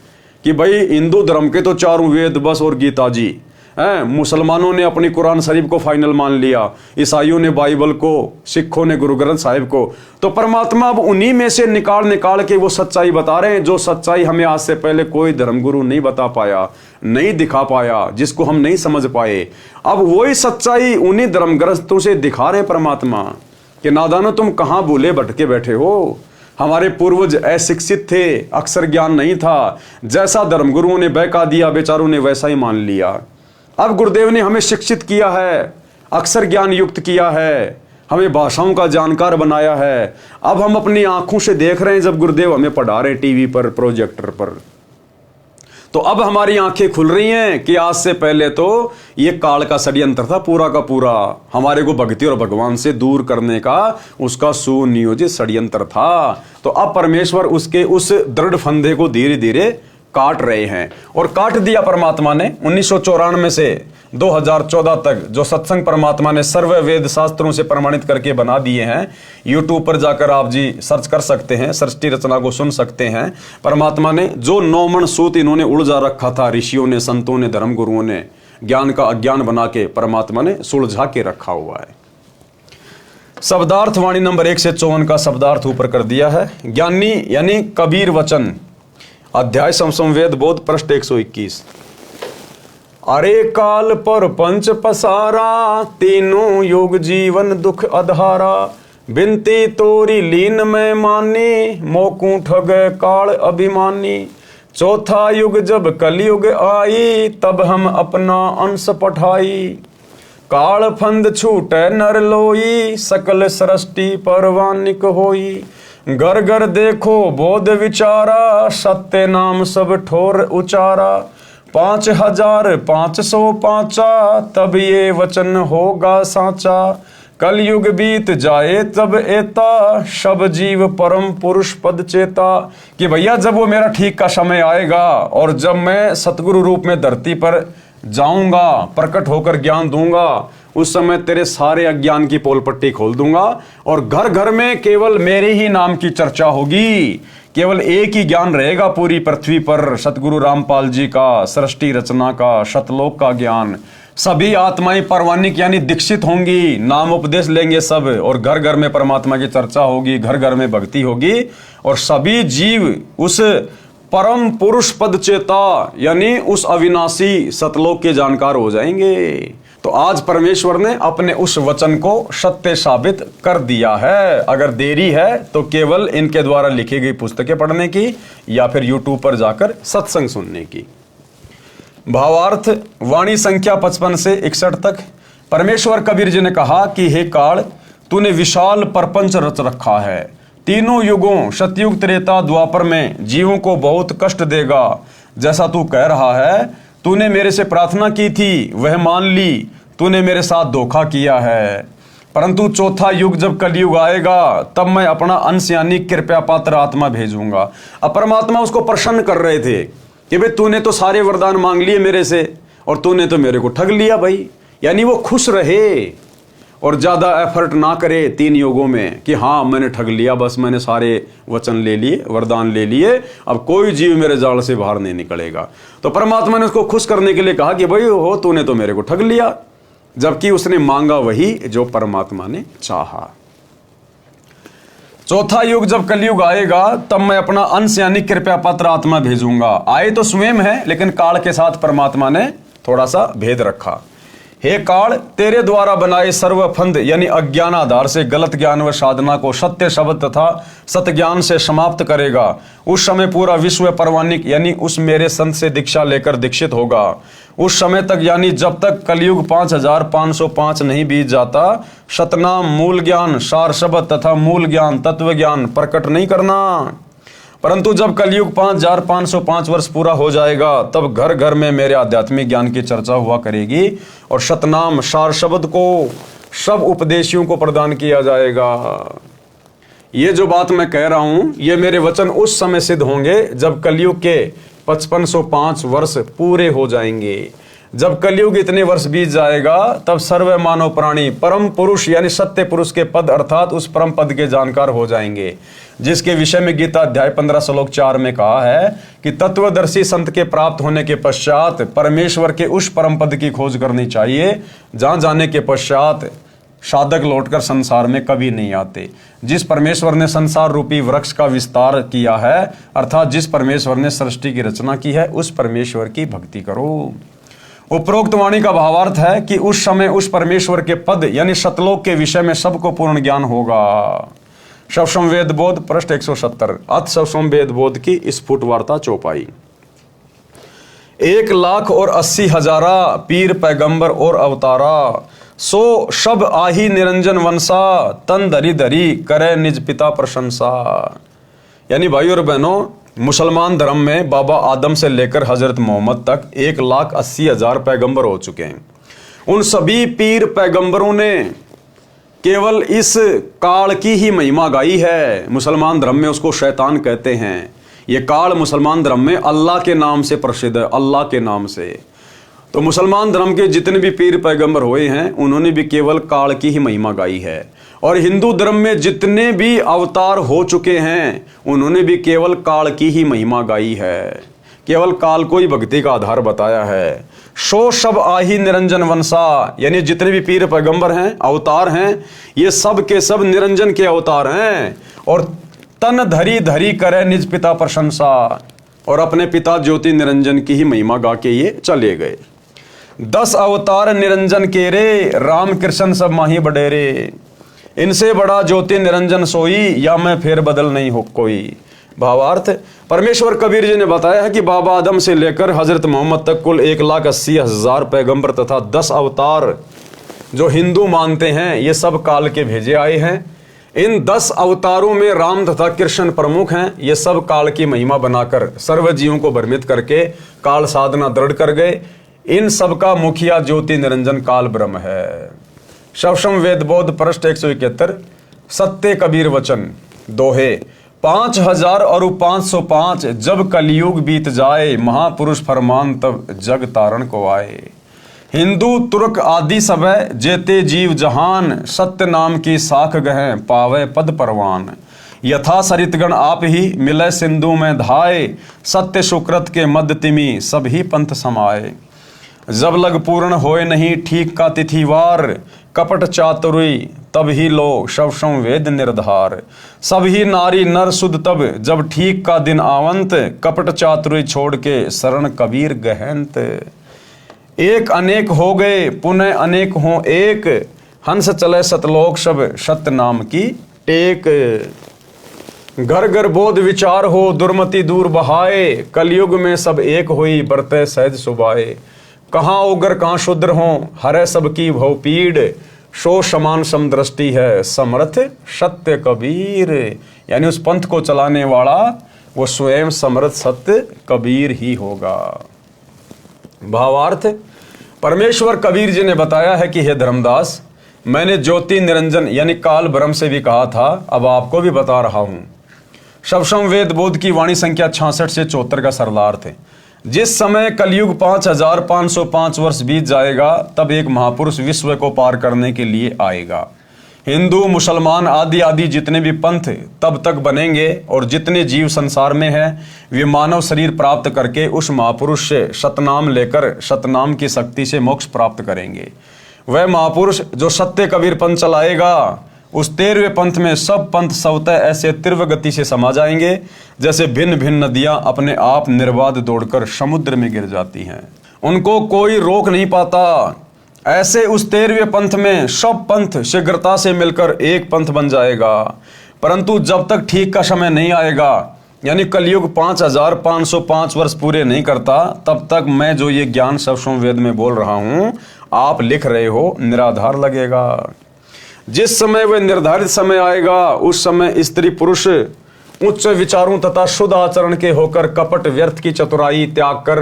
कि भाई हिंदू धर्म के तो चारों वेद बस और गीता जी हैं, मुसलमानों ने अपनी कुरान शरीफ को फाइनल मान लिया, ईसाइयों ने बाइबल को, सिखों ने गुरु ग्रंथ साहिब को, तो परमात्मा अब उन्हीं में से निकाल निकाल के वो सच्चाई बता रहे हैं, जो सच्चाई हमें आज से पहले कोई धर्मगुरु नहीं बता पाया, नहीं दिखा पाया, जिसको हम नहीं समझ पाए। अब वही सच्चाई उन्हीं धर्म ग्रंथों से दिखा रहे परमात्मा कि नादानो तुम कहाँ भूले भटके बैठे हो, हमारे पूर्वज अशिक्षित थे, अक्षर ज्ञान नहीं था, जैसा धर्मगुरुओं ने बहका दिया बेचारों ने वैसा ही मान लिया। अब गुरुदेव ने हमें शिक्षित किया है, अक्षर ज्ञान युक्त किया है, हमें भाषाओं का जानकार बनाया है। अब हम अपनी आंखों से देख रहे हैं जब गुरुदेव हमें पढ़ा रहे हैं टीवी पर, प्रोजेक्टर पर, तो अब हमारी आंखें खुल रही हैं कि आज से पहले तो ये काल का षड्यंत्र था पूरा का पूरा, हमारे को भक्ति और भगवान से दूर करने का उसका सुनियोजित षड्यंत्र था। तो अब परमेश्वर उसके उस दृढ़ फंदे को धीरे धीरे काट रहे हैं, और काट दिया परमात्मा ने 1994 से 2014 तक जो सत्संग परमात्मा ने सर्व वेद शास्त्रों से प्रमाणित करके बना दिए हैं। यूट्यूब पर जाकर आप जी सर्च कर सकते हैं, सृष्टि रचना को सुन सकते हैं। परमात्मा ने जो 9 मन सूत इन्होंने उलझा रखा था, ऋषियों ने, संतों ने, धर्मगुरुओं ने ज्ञान का अज्ञान बना के परमात्मा ने सुलझा के रखा हुआ है। शब्दार्थ वाणी नंबर 1 से 54 का शब्दार्थ ऊपर कर दिया है। ज्ञानी यानी कबीर वचन, अध्याय समवेद बोध, पृष्ठ 121। अरे काल पर पंच पसारा, तीनों युग जीवन दुख अधारा। बिनती तोरी लीन में मानी, मोकू ठग काल अभिमानी। चौथा युग जब कलयुग आई, तब हम अपना अंश पठाई। काल फंद छूटे नर लोई, सकल सृष्टि परवानिक होई। घर घर देखो बोध विचारा, सत्य नाम सब ठोर उचारा। 5505 तब ये वचन होगा साचा। कलयुग बीत जाए तब एता, सब जीव परम पुरुष पद चेता। कि भैया जब वो मेरा ठीक का समय आएगा और जब मैं सतगुरु रूप में धरती पर जाऊंगा, प्रकट होकर ज्ञान दूंगा, उस समय तेरे सारे अज्ञान की पोल पट्टी खोल दूंगा और घर घर में केवल मेरे ही नाम की चर्चा होगी। केवल एक ही ज्ञान रहेगा पूरी पृथ्वी पर, सतगुरु रामपाल जी का, सृष्टि रचना का, शतलोक का ज्ञान। सभी आत्माएं परवानिक यानी दीक्षित होंगी, नाम उपदेश लेंगे सब, और घर घर में परमात्मा की चर्चा होगी, घर घर में भक्ति होगी, और सभी जीव उस परम पुरुष पद चेता, यानी उस अविनाशी सतलोक के जानकार हो जाएंगे। तो आज परमेश्वर ने अपने उस वचन को सत्य साबित कर दिया है। अगर देरी है तो केवल इनके द्वारा लिखी गई पुस्तकें पढ़ने की या फिर यूट्यूब पर जाकर सत्संग सुनने की। भावार्थ वाणी संख्या 55 से 61 तक। परमेश्वर कबीर जी ने कहा कि हे काल, तूने विशाल प्रपंच रच रखा है। तीनों युगों सतयुग त्रेता द्वापर में जीवों को बहुत कष्ट देगा। जैसा तू कह रहा है, तूने मेरे से प्रार्थना की थी वह मान ली, तूने मेरे साथ धोखा किया है। परंतु चौथा युग जब कलयुग आएगा तब मैं अपना अंश यानी कृपया पात्र आत्मा भेजूंगा। अब परमात्मा उसको प्रसन्न कर रहे थे कि भाई तूने तो सारे वरदान मांग लिए मेरे से और तूने तो मेरे को ठग लिया भाई। यानी वो खुश रहे और ज़्यादा एफर्ट ना करे 3 युगों में कि हाँ मैंने ठग लिया, बस मैंने सारे वचन ले लिए, वरदान ले लिए, अब कोई जीव मेरे जाल से बाहर नहीं निकलेगा। तो परमात्मा ने उसको खुश करने के लिए कहा कि भाई हो तूने तो मेरे को ठग लिया, जबकि उसने मांगा वही जो परमात्मा ने चाहा। चौथा युग जब कलयुग आएगा तब मैं अपना अंश यानी कृपया पात्र आत्मा भेजूंगा। आए तो स्वयं है, लेकिन काल के साथ परमात्मा ने थोड़ा सा भेद रखा। हे काल, तेरे द्वारा बनाए सर्वफंद यानी अज्ञान आधार से गलत ज्ञान व साधना को सत्य शब्द तथा सत्य ज्ञान से समाप्त करेगा। उस समय पूरा विश्व परवानिक यानी उस मेरे संत से दीक्षा लेकर दीक्षित होगा। उस समय तक यानी जब तक कलयुग 5505 नहीं बीत जाता, सतनाम मूल ज्ञान सार शब्द तथा मूल ज्ञान तत्व ज्ञान प्रकट नहीं करना। परंतु जब कलयुग 5505 वर्ष पूरा हो जाएगा तब घर घर में मेरे आध्यात्मिक ज्ञान की चर्चा हुआ करेगी और सतनाम सार शब्द को सब उपदेशियों को प्रदान किया जाएगा। ये जो बात मैं कह रहा हूं, ये मेरे वचन उस समय सिद्ध होंगे जब कलयुग के 5505 वर्ष पूरे हो जाएंगे। जब कलयुग इतने वर्ष बीत जाएगा तब सर्व मानव प्राणी परम पुरुष यानी सत्य पुरुष के पद अर्थात उस परम पद के जानकार हो जाएंगे, जिसके विषय में गीता अध्याय 15 श्लोक 4 में कहा है कि तत्वदर्शी संत के प्राप्त होने के पश्चात परमेश्वर के उस परम पद की खोज करनी चाहिए जहां जाने के पश्चात साधक लौटकर संसार में कभी नहीं आते। जिस परमेश्वर ने संसार रूपी वृक्ष का विस्तार किया है, अर्थात जिस परमेश्वर ने सृष्टि की रचना की है, उस परमेश्वर की भक्ति करो। उपरोक्त वाणी का भावार्थ है कि उस समय उस परमेश्वर के पद यानी सतलोक के विषय में सबको पूर्ण ज्ञान होगा। शवसम वेद बोध पृष्ठ 170। अथ शवसम वेद बोध की स्फुट वार्ता चौपाई। 1,80,000 पीर पैगंबर और अवतारा, सो सब आही निरंजन वंशा, तन धरी धरी करे निज पिता प्रशंसा। यानी भाई और बहनों, मुसलमान धर्म में बाबा आदम से लेकर हजरत मोहम्मद तक 1,80,000 पैगंबर हो चुके हैं। उन सभी पीर पैगंबरों ने केवल इस काल की ही महिमा गाई है। मुसलमान धर्म में उसको शैतान कहते हैं। ये काल मुसलमान धर्म में अल्लाह के नाम से प्रसिद्ध है, अल्लाह के नाम से। तो मुसलमान धर्म के जितने भी पीर पैगंबर हुए हैं उन्होंने भी केवल काल की ही महिमा गाई है। और हिंदू धर्म में जितने भी अवतार हो चुके हैं उन्होंने भी केवल काल की ही महिमा गाई है, केवल काल को ही भक्ति का आधार बताया है। सो सब आही निरंजन वंशा, यानी जितने भी पीर पैगंबर हैं, अवतार हैं, ये सब के सब निरंजन के अवतार हैं। और तन धरी धरी करे निज पिता प्रशंसा, और अपने पिता ज्योति निरंजन की ही महिमा गा के ये चले गए। 10 अवतार निरंजन के रे, राम कृष्ण सब माही बडेरे। इनसे बड़ा ज्योति निरंजन सोई, या मैं फेर बदल नहीं हो कोई। भावार्थ, परमेश्वर कबीर जी ने बताया है कि बाबा आदम से लेकर हजरत मोहम्मद तक कुल 1,80,000 पैगंबर तथा 10 अवतार जो हिंदू मानते हैं ये सब काल के भेजे आए हैं। इन 10 अवतारों में राम तथा कृष्ण प्रमुख हैं। ये सब काल की महिमा बनाकर सर्व जीवों को भ्रमित करके काल साधना दृढ़ कर गए। इन सब का मुखिया ज्योति निरंजन काल ब्रह्म है। शवसम वेद बोध पृष्ठ 171। सत्य कबीर वचन दोहे 5,000 और 505 जब कलयुग बीत जाए, महापुरुष फरमान तब जग तारण को आए। हिंदू तुर्क आदि सब जेते जीव जहान, सत्य नाम की साख गहे पावे पद परवान। यथा सरितगण आप ही मिले सिंधु में धाए, सत्य सुकृत के मध्य तिमी सभी पंथ समाये। जब लग पूर्ण होए नहीं ठीक का तिथिवार, कपट चातुरी तब ही लो शव संवेद निर्धार। सब ही नारी नर सुध तब जब ठीक का दिन आवंत, कपट चातुरी छोड़ के शरण कबीर गहंत। एक अनेक हो गए पुनः अनेक हों एक, हंस चले सतलोक सब सत्य नाम की टेक। घर घर बोध विचार हो दुर्मति दूर बहाए, कलयुग में सब एक होई बरते सहज सुबाए। कहाँ उग्र कहाँ शूद्र हों हरे सबकी भव पीड़, शो समान समदृष्टि है समर्थ सत्य कबीर। यानी उस पंथ को चलाने वाला वो स्वयं समर्थ सत्य कबीर ही होगा। भावार्थ, परमेश्वर कबीर जी ने बताया है कि हे धर्मदास, मैंने ज्योति निरंजन यानी काल ब्रह्म से भी कहा था, अब आपको भी बता रहा हूं। शवसम वेद बोध की वाणी संख्या 66 से 74 का सरलार्थ है। जिस समय कलयुग 5505 वर्ष बीत जाएगा, तब एक महापुरुष विश्व को पार करने के लिए आएगा। हिंदू मुसलमान आदि आदि जितने भी पंथ तब तक बनेंगे, और जितने जीव संसार में हैं वे मानव शरीर प्राप्त करके उस महापुरुष से सतनाम लेकर सतनाम की शक्ति से मोक्ष प्राप्त करेंगे। वह महापुरुष जो सत्य कबीर पंथ चलाएगा, उस 13वें पंथ में सब पंथ स्वतः ऐसे तीव्र गति से समा जाएंगे जैसे भिन्न भिन्न नदियां अपने आप निर्बाध दौड़कर समुद्र में गिर जाती हैं। उनको कोई रोक नहीं पाता। ऐसे उस 13वें पंथ में सब पंथ शीघ्रता से मिलकर एक पंथ बन जाएगा। परंतु जब तक ठीक का समय नहीं आएगा, यानी कलयुग 5505 वर्ष पूरे नहीं करता, तब तक मैं जो ये ज्ञान शवसम वेद में बोल रहा हूं, आप लिख रहे हो, निराधार लगेगा। जिस समय वह निर्धारित समय आएगा, उस समय स्त्री पुरुष उच्च विचारों तथा शुद्ध आचरण के होकर कपट व्यर्थ की चतुराई त्याग कर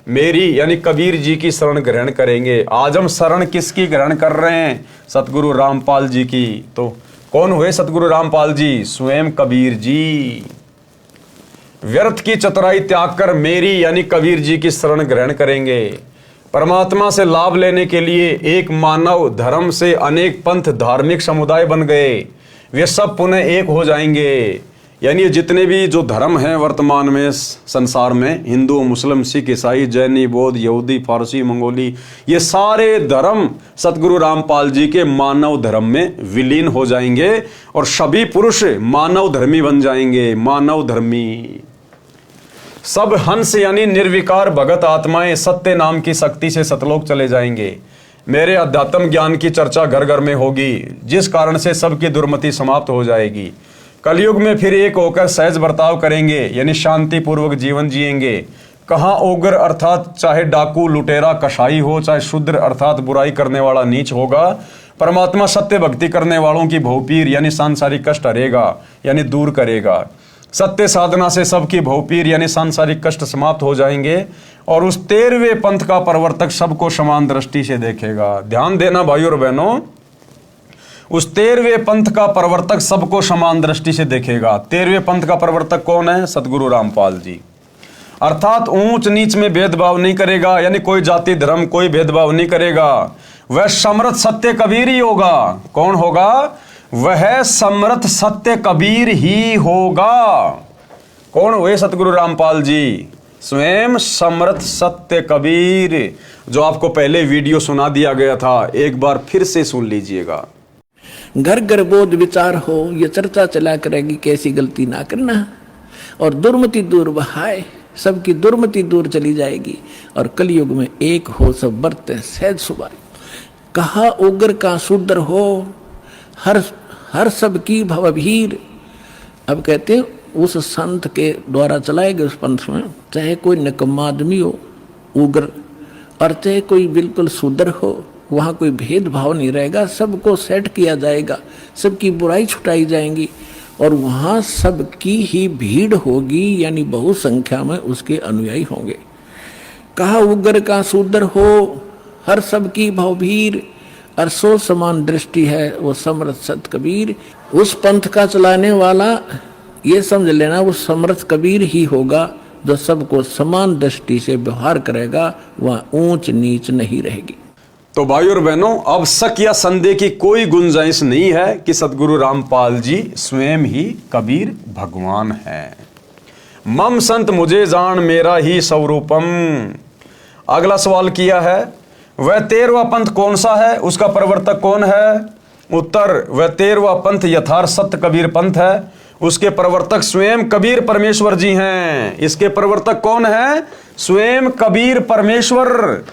मेरी यानी कबीर जी की शरण ग्रहण करेंगे। आज हम शरण किसकी ग्रहण कर रहे हैं? सतगुरु रामपाल जी की। तो कौन हुए सतगुरु रामपाल जी? स्वयं कबीर जी। व्यर्थ की चतुराई त्याग कर मेरी यानी कबीर जी की शरण ग्रहण करेंगे। परमात्मा से लाभ लेने के लिए एक मानव धर्म से अनेक पंथ धार्मिक समुदाय बन गए, वे सब पुनः एक हो जाएंगे। यानी जितने भी जो धर्म हैं वर्तमान में संसार में, हिंदू मुस्लिम सिख ईसाई जैनी बौद्ध यहूदी फारसी मंगोली, ये सारे धर्म सतगुरु रामपाल जी के मानव धर्म में विलीन हो जाएंगे और सभी पुरुष मानव धर्मी बन जाएंगे। मानव धर्मी सब हंस यानी निर्विकार भगत आत्माएं सत्य नाम की शक्ति से सतलोक चले जाएंगे। मेरे अध्यात्म ज्ञान की चर्चा घर घर में होगी, जिस कारण से सबकी दुर्मति समाप्त हो जाएगी। कलयुग में फिर एक होकर सहज बर्ताव करेंगे, यानी शांति पूर्वक जीवन जिएंगे। कहाँ उग्र अर्थात चाहे डाकू लुटेरा कसाई हो, चाहे शूद्र अर्थात बुराई करने वाला नीच होगा, परमात्मा सत्य भक्ति करने वालों की भवपीर यानी सांसारिक कष्ट हरेगा यानी दूर करेगा। सत्य साधना से सबकी भवपीर यानी सांसारिक कष्ट समाप्त हो जाएंगे और उस 13वें पंथ का प्रवर्तक सबको समान दृष्टि से देखेगा। ध्यान देना भाइयों और बहनों, उस 13वें पंथ का प्रवर्तक सबको समान दृष्टि से देखेगा। 13वें पंथ का प्रवर्तक कौन है? सतगुरु रामपाल जी। अर्थात ऊंच नीच में भेदभाव नहीं करेगा, यानी कोई जाति धर्म कोई भेदभाव नहीं करेगा। वह समर्थ सत्य कबीर ही होगा। कौन होगा? वह समर्थ सत्य कबीर ही होगा। कौन हुए सतगुरु रामपाल जी? स्वयं समर्थ सत्य कबीर, जो आपको पहले वीडियो सुना दिया गया था, एक बार फिर से सुन लीजिएगा। घर घर बोध विचार हो, ये चर्चा चला करेगी कैसी गलती ना करना, और दुर्मति दूर बहाए, सबकी दुर्मति दूर चली जाएगी और कलयुग में एक हो सब बरते सहज सुबाई। कहा उग्र का शूद्र हो, हर सबकी भवभीर। अब कहते हैं उस संत के द्वारा चलाए गए उस पंथ में चाहे कोई निकम्मा आदमी हो उग्र, और चाहे कोई बिल्कुल शूद्र हो, वहाँ कोई भेदभाव नहीं रहेगा, सबको सेट किया जाएगा, सबकी बुराई छुटाई जाएंगी और वहाँ सबकी ही भीड़ होगी, यानी बहु संख्या में उसके अनुयायी होंगे। कहा उग्र का शूद्र हो, हर सबकी भवभीर, और सो समान दृष्टि है वो समर्थ सत कबीर। उस पंथ का चलाने वाला ये समझ लेना वो समर्थ कबीर ही होगा, जो सबको समान दृष्टि से व्यवहार करेगा, वहाँ ऊंच नीच नहीं रहेगी। तो भाइयों और बहनों, अब शक या संदेह की कोई गुंजाइश नहीं है कि सतगुरु रामपाल जी स्वयं ही कबीर भगवान है। मम संत मुझे जान मेरा ही स्वरूपम। अगला सवाल किया है, वह 13वां पंथ कौन सा है, उसका प्रवर्तक कौन है? उत्तर, वह 13वां पंथ यथार्थ सत्य कबीर पंथ है। उसके प्रवर्तक स्वयं कबीर परमेश्वर जी हैं। इसके प्रवर्तक कौन है? स्वयं कबीर परमेश्वर।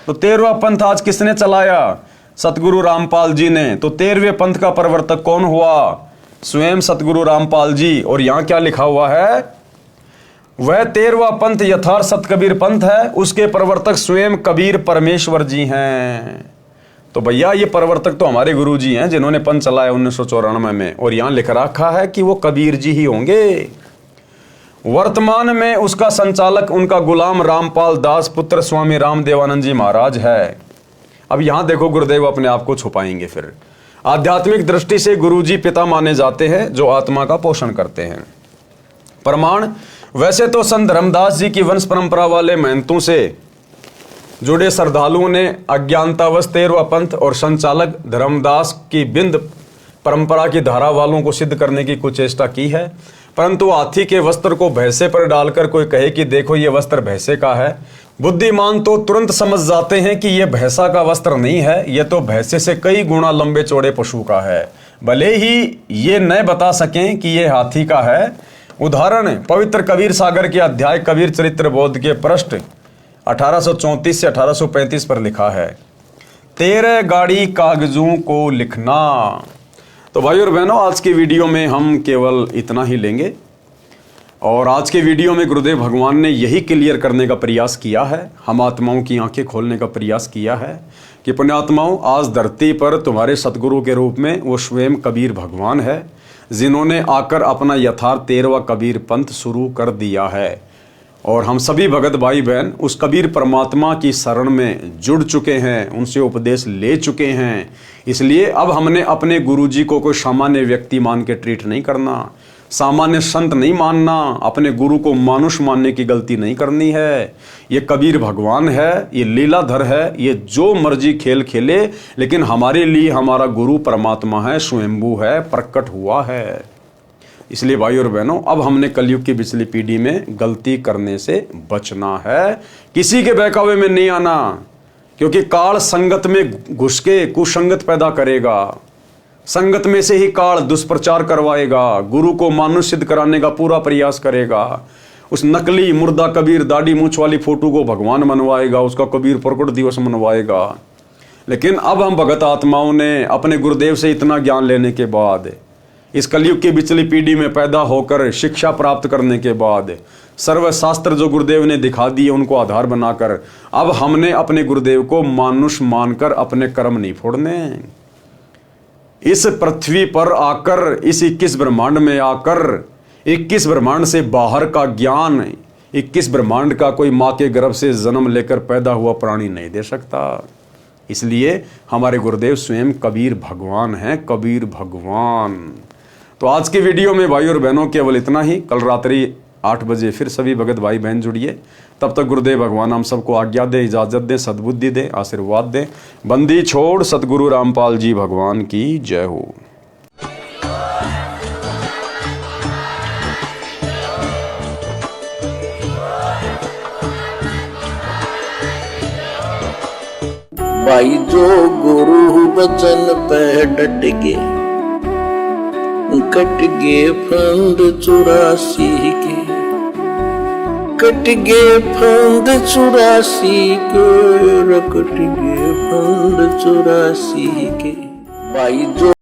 तो 13वां पंथ आज किसने चलाया? सतगुरु रामपाल जी ने। तो 13वें पंथ का प्रवर्तक कौन हुआ? स्वयं सतगुरु रामपाल जी। और यहां क्या लिखा हुआ है? वह 13वां पंथ यथार्थ सत्य कबीर पंथ है, उसके प्रवर्तक स्वयं कबीर परमेश्वर जी हैं। तो भैया ये प्रवर्तक तो हमारे गुरु जी हैं जिन्होंने पंथ चलाया 1994 में, और यहां लिख रखा है कि वो कबीर जी ही होंगे। वर्तमान में उसका संचालक उनका गुलाम रामपाल दास पुत्र स्वामी रामदेवानंद जी महाराज है। अब यहां देखो गुरुदेव अपने आप को छुपाएंगे। फिर आध्यात्मिक दृष्टि से गुरुजी पिता माने जाते हैं जो आत्मा का पोषण करते हैं। प्रमाण, वैसे तो संत धर्मदास जी की वंश परंपरा वाले महंतों से जुड़े श्रद्धालुओं ने अज्ञानतावश 13वां पंथ और संचालक धर्मदास की बिंद परंपरा की धारा वालों को सिद्ध करने की कुछ चेष्टा की है, परंतु हाथी के वस्त्र को भैंसे पर डालकर कोई कहे कि देखो ये वस्त्र भैंसे का है, बुद्धिमान तो तुरंत समझ जाते हैं कि यह भैंसा का वस्त्र नहीं है, यह तो भैंसे से कई गुना लंबे चौड़े पशु का है, भले ही ये न बता सकें कि यह हाथी का है। उदाहरण, पवित्र कबीर सागर के अध्याय कबीर चरित्र बोध के पृष्ठ 1834 से 1835 पर लिखा है, 13 गाड़ी कागजों को लिखना। तो भाई और बहनों, आज की वीडियो में हम केवल इतना ही लेंगे, और आज के वीडियो में गुरुदेव भगवान ने यही क्लियर करने का प्रयास किया है, हम आत्माओं की आंखें खोलने का प्रयास किया है कि पुण्यात्माओं, आज धरती पर तुम्हारे सतगुरु के रूप में वो स्वयं कबीर भगवान है, जिन्होंने आकर अपना यथार्थ 13वां कबीर पंथ शुरू कर दिया है। और हम सभी भगत भाई बहन उस कबीर परमात्मा की शरण में जुड़ चुके हैं, उनसे उपदेश ले चुके हैं। इसलिए अब हमने अपने गुरुजी को कोई सामान्य व्यक्ति मान के ट्रीट नहीं करना, सामान्य संत नहीं मानना, अपने गुरु को मानुष मानने की गलती नहीं करनी है। ये कबीर भगवान है, ये लीलाधर है, ये जो मर्जी खेल खेले, लेकिन हमारे लिए हमारा गुरु परमात्मा है, स्वयंभू है, प्रकट हुआ है। इसलिए भाई और बहनों, अब हमने कलयुग की पिछली पीढ़ी में गलती करने से बचना है, किसी के बहकावे में नहीं आना, क्योंकि काल संगत में घुस के कुसंगत पैदा करेगा। संगत में से ही काल दुष्प्रचार करवाएगा, गुरु को मानुष सिद्ध कराने का पूरा प्रयास करेगा। उस नकली मुर्दा कबीर दाढ़ी मूंछ वाली फोटो को भगवान मनवाएगा, उसका कबीर प्रकट दिवस मनवाएगा। लेकिन अब हम भगत आत्माओं ने अपने गुरुदेव से इतना ज्ञान लेने के बाद, इस कलयुग की बिचली पीढ़ी में पैदा होकर शिक्षा प्राप्त करने के बाद, सर्वशास्त्र जो गुरुदेव ने दिखा दिए उनको आधार बनाकर, अब हमने अपने गुरुदेव को मानुष मानकर अपने कर्म नहीं फोड़ने। इस पृथ्वी पर आकर, इस 21 ब्रह्मांड में आकर, 21 ब्रह्मांड से बाहर का ज्ञान, 21 ब्रह्मांड का कोई माँ के गर्भ से जन्म लेकर पैदा हुआ प्राणी नहीं दे सकता। इसलिए हमारे गुरुदेव स्वयं कबीर भगवान हैं, कबीर भगवान। तो आज की वीडियो में भाई और बहनों केवल इतना ही। कल रात्रि 8 बजे फिर सभी भगत भाई बहन जुड़िए। तब तक गुरुदेव भगवान हम सबको आज्ञा दे, इजाजत दे, सद्बुद्धि दे, आशीर्वाद दे। बंदी छोड़ सतगुरु रामपाल जी भगवान की जय हो। भाई जो गुरु वचन पे डट गे, कट गे फंद 84 के, कट गे फंद 84 के, कट गे फंद 84 के। भाई जो